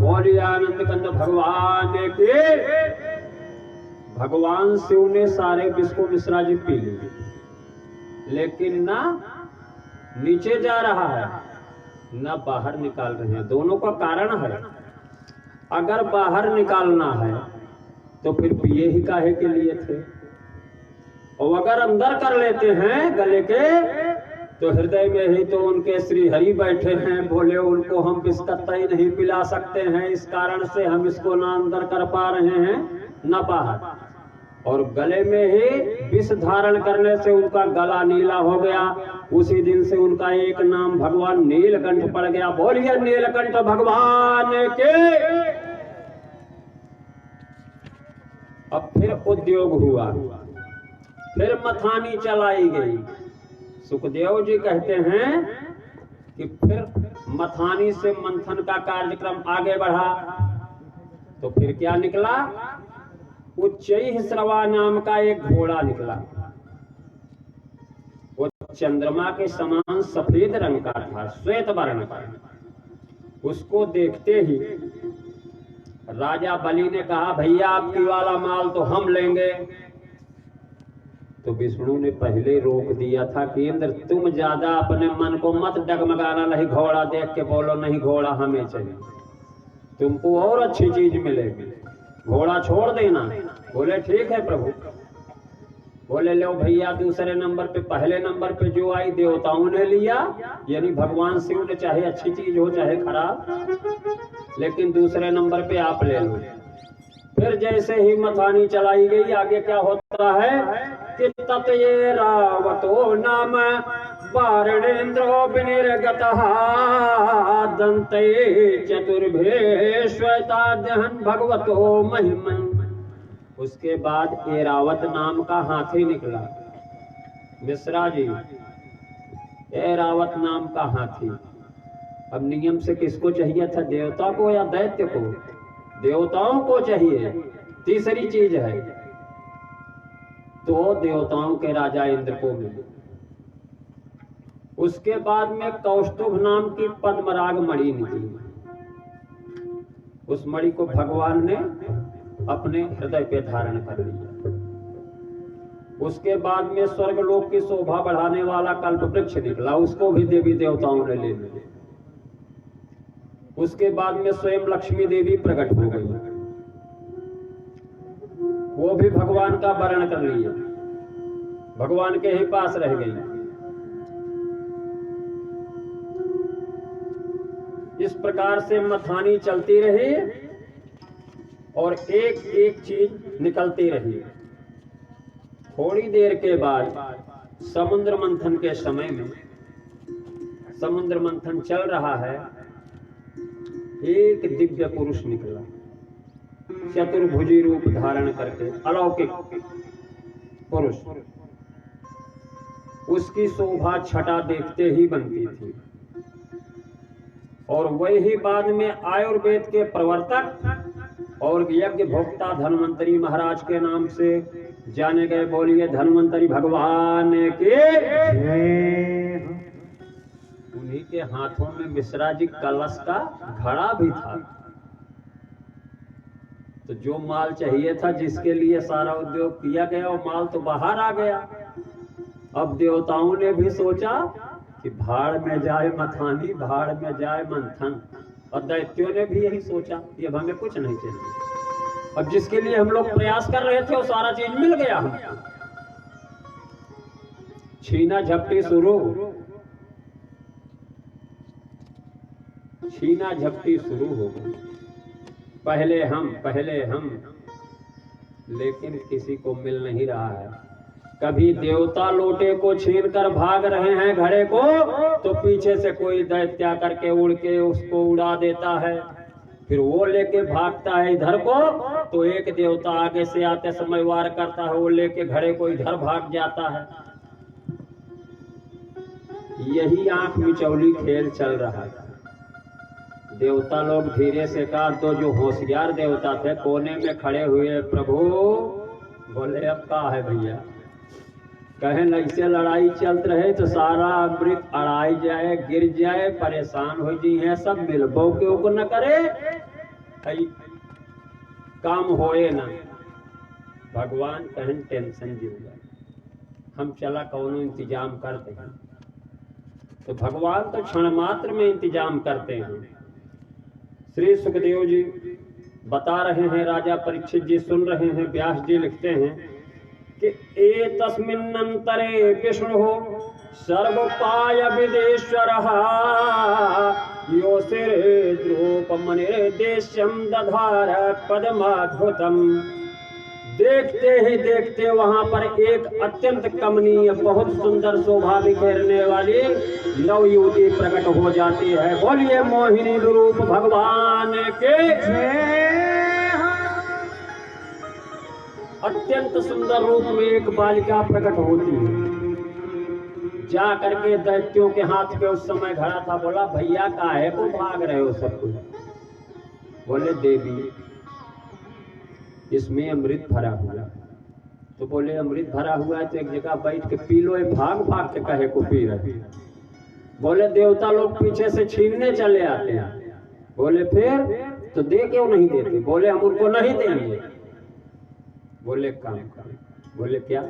बोलिए आनंद कंद भगवान के। भगवान शिव ने सारे विष को मिश्रा जी पी लिए, लेकिन ना नीचे जा रहा है ना बाहर निकाल रहे हैं। दोनों का कारण है, अगर बाहर निकालना है तो फिर पिए ही काहे के लिए थे, और अगर अंदर कर लेते हैं गले के तो हृदय में ही तो उनके श्री हरि बैठे हैं। बोले उनको हम विष कतई नहीं पिला सकते हैं, इस कारण से हम इसको ना अंदर कर पा रहे हैं न बाहर। और गले में ही विष धारण करने से उनका गला नीला हो गया। उसी दिन से उनका एक नाम भगवान नीलकंठ पड़ गया। बोलिए नीलकंठ भगवान के। अब फिर उद्योग हुआ, फिर मथानी चलाई गई। सुखदेव जी कहते हैं कि फिर मथानी से मंथन का कार्यक्रम आगे बढ़ा तो फिर क्या निकला? उच्चैःश्रवा नाम का एक घोड़ा निकला। वो चंद्रमा के समान सफेद रंग का था, श्वेत वर्ण का। उसको देखते ही राजा बलि ने कहा, भैया आपकी वाला माल तो हम लेंगे। तो विष्णु ने पहले रोक दिया था कि इंद्र तुम ज्यादा अपने मन को मत डगमगाना, नहीं घोड़ा देख के बोलो नहीं घोड़ा हमें चाहिए, तुमको और अच्छी चीज मिलेगी, घोड़ा छोड़ देना। बोले ठीक है प्रभु। बोले लो भैया दूसरे नंबर पे, पहले नंबर पे जो आई देवताओं ने लिया, यानी भगवान शिव ने, चाहे अच्छी चीज हो चाहे खराब, लेकिन दूसरे नंबर पे आप ले लो। फिर जैसे ही मथानी चलाई गई, आगे क्या होता है कि तत ये रावतो नाम वारणेन्द्रो विनिर्गतः दन्ते चतुर्भे श्वेताद्यहन् भगवतो महिमन्। उसके बाद एरावत नाम का हाथी निकला। मिश्रा जी, एरावत नाम का हाथी। अब नियम से किसको चाहिए था, देवता को या दैत्य को? देवताओं को चाहिए, तीसरी चीज है। तो देवताओं के राजा इंद्र को मिले। उसके बाद में कौस्तुभ नाम की पद्मराग मणि निकली। उस मणि को भगवान ने अपने हृदय पे धारण कर लिया। उसके बाद में स्वर्गलोक की शोभा बढ़ाने वाला कल्प वृक्ष निकला, उसको भी देवी देवताओं ने ले लिया। उसके बाद में स्वयं लक्ष्मी देवी प्रकट हो गई, वो भी भगवान का वर्ण कर लिया, भगवान के ही पास रह गई। इस प्रकार से मथानी चलती रही और एक एक चीज निकलती रही। थोड़ी देर के बाद समुद्र मंथन के समय में, समुद्र मंथन चल रहा है, एक दिव्य पुरुष निकला, चतुर्भुजी रूप धारण करके, अलौकिक पुरुष। उसकी शोभा छटा देखते ही बनती थी। और वही बाद में आयुर्वेद के प्रवर्तक और यज्ञ भोक्ता धन्वंतरी महाराज के नाम से जाने गए। बोलिए धन्वंतरी भगवान के। उन्हीं के हाथों में मिश्रा जी कलश का घड़ा भी था। तो जो माल चाहिए था, जिसके लिए सारा उद्योग किया गया, वो माल तो बाहर आ गया। अब देवताओं ने भी सोचा कि भाड़ में जाए मथानी, भाड़ में जाए मंथन, और दैत्यों ने भी यही सोचा कि अब हमें कुछ नहीं चाहिए। अब जिसके लिए हम लोग प्रयास कर रहे थे वो सारा चीज मिल गया हमको। छीना झपटी शुरू, छीना झपटी शुरू हो गई। पहले हम, लेकिन किसी को मिल नहीं रहा है। कभी देवता लोटे को छीन कर भाग रहे हैं घड़े को, तो पीछे से कोई दैत्य करके उड़ के उसको उड़ा देता है। फिर वो लेके भागता है इधर को, तो एक देवता आगे से आते समय वार करता है, वो लेके घड़े को इधर भाग जाता है। यही आंख मिचौली खेल चल रहा था। देवता लोग धीरे से कहा, तो जो होशियार देवता थे कोने में खड़े हुए, प्रभु। बोले अब क्या है भैया, कहें ऐसे लड़ाई चलत रहे तो सारा अमृत अड़ाई जाए, गिर जाए, परेशान हो जी है सब मिलबो के को न करे, काम होए ना। भगवान कहें टेंशन जीव हम चला कौनो इंतजाम करते हैं। तो भगवान तो क्षण मात्र में इंतजाम करते हैं। श्री सुखदेव जी बता रहे हैं, राजा परीक्षित जी सुन रहे हैं। व्यास जी लिखते हैं कि एतस्मिन्नन्तरे विष्णु सर्वोपाय विदेश्वरः योसिरे द्रूपमनिर्देश्यं दधार पदमाद्भुतम्। देखते ही देखते वहां पर एक अत्यंत कमनीय, बहुत सुंदर शोभा बिखेरने वाली नव युवती प्रकट हो जाती है। बोलिए मोहिनी रूप भगवान के अत्यंत सुंदर रूप में एक बालिका प्रकट होती है। जा करके दैत्यों के हाथ पे उस समय घड़ा था। बोला भैया काहे को भाग रहे हो सब कुछ? बोले देवी इसमें अमृत भरा हुआ। तो बोले अमृत भरा हुआ है तो एक जगह बैठ के पी लो। भाग भाग के कहे को पी रहे? बोले देवता लोग पीछे से छीनने चले आते हैं। बोले फिर तो दे क्यों नहीं देते? बोले हम उनको नहीं देंगे। बोले काम कर। बोले क्या?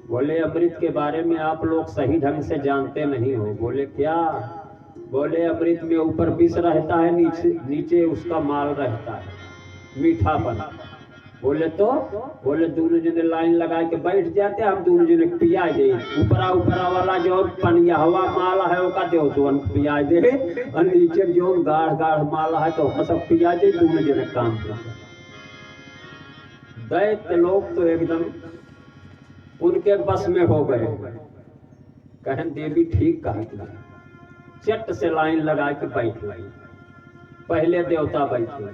बोले अमृत के बारे में आप लोग सही ढंग से जानते नहीं हो। बोले क्या? बोले अमृत में ऊपर विष रहता है, नीचे उसका माल रहता है, मीठापन। बोले तो? बोले दोनों जने लाइन लगा के बैठ जाते, हम दोनों जने पिया दे। ऊपरा वाला जो पनिया हवा माला है वो का देव तो पिया दे, और नीचे जो गाढ़ गाढ़ माला है तो सब पिया दे। दोनों जने काम कर। दैत्य लोग तो एकदम उनके बस में हो गए। कहें देवी ठीक कहा। चट से लाइन लगा के बैठ गई। पहले देवता बैठे,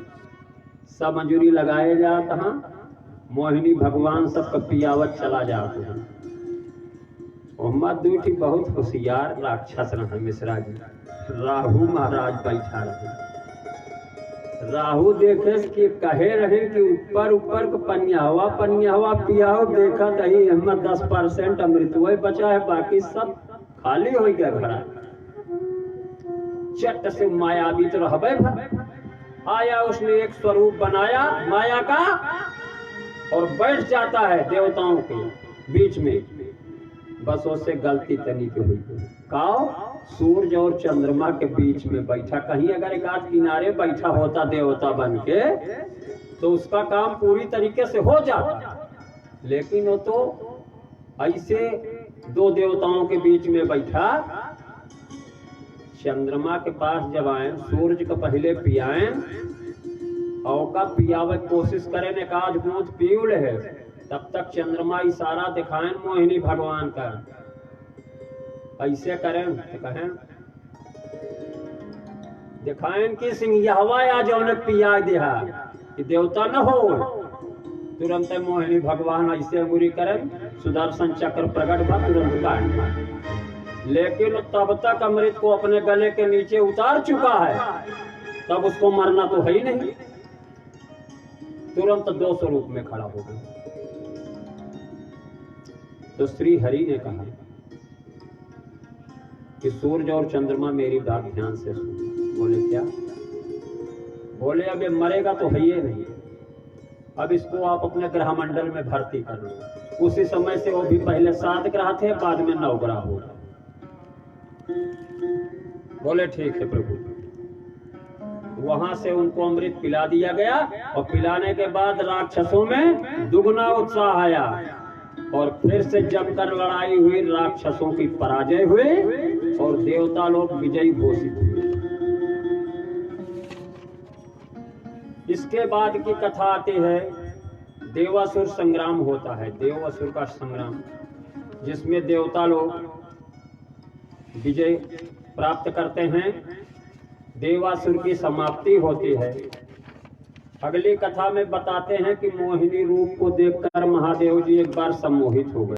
सब मंजूरी लगाए जाता है। मोहिनी भगवान सबका पियावत चला जाते हैं। मोहम्मद दूठी बहुत होशियार राक्षस रहे मिश्रा जी। राहु महाराज बैठा रहे। राहु देखे कि कहे रहे कि ऊपर ऊपर को पनिया हवा पियाओ। देखा दही हमें 10% अमृत वही बचा है, बाकी सब खाली हो गया घड़ा। चट से मायावी तो रहबे आया, उसने एक स्वरूप बनाया माया का और बैठ जाता है देवताओं के बीच में। बस उससे गलती तनी की हुई। काओ सूरज और चंद्रमा के बीच में बैठा। कहीं अगर एक आध किनारे बैठा होता देवता बन के तो उसका काम पूरी तरीके से हो जाता, लेकिन वो तो ऐसे दो देवताओं के बीच में बैठा। चंद्रमा के पास जब आए, सूरज को पहले पियाए और का पियावे कोशिश करें एक आध बूंद पीउल है, तब तक चंद्रमा इशारा दिखाएं मोहिनी भगवान का। ऐसे करें तो कहें दिखाएं कि सिंहवा या जो ने पिया दिया कि देवता न हो। तुरंत मोहिनी भगवान ऐसे बुरी करें, सुदर्शन चक्र प्रकट भा तुरंत काट। लेकिन तब तक अमृत को अपने गले के नीचे उतार चुका है, तब उसको मरना तो है ही नहीं। तुरंत 2 स्वरूप में खड़ा हो गया। तो श्री हरि ने कहा कि सूरज और चंद्रमा मेरी बात ध्यान से सुनो। बोले क्या? बोले अब ये मरेगा तो है ही नहीं, अब इसको आप अपने ग्रह मंडल में भर्ती कर लो। उसी समय से वो भी पहले 7 ग्रह थे, बाद में 9 ग्रह हो गए। बोले ठीक है प्रभु। वहां से उनको अमृत पिला दिया गया और पिलाने के बाद राक्षसों में दुगना उत्साह आया और फिर से जमकर लड़ाई हुई। राक्षसों की पराजय हुई और देवता लोग विजयी घोषित हुए। इसके बाद की कथा आती है, देवासुर संग्राम होता है। देवासुर का संग्राम जिसमें देवता लोग विजय प्राप्त करते हैं, देवासुर की समाप्ति होती है। अगली कथा में बताते हैं कि मोहिनी रूप को देखकर महादेव जी एक बार सम्मोहित हो गए।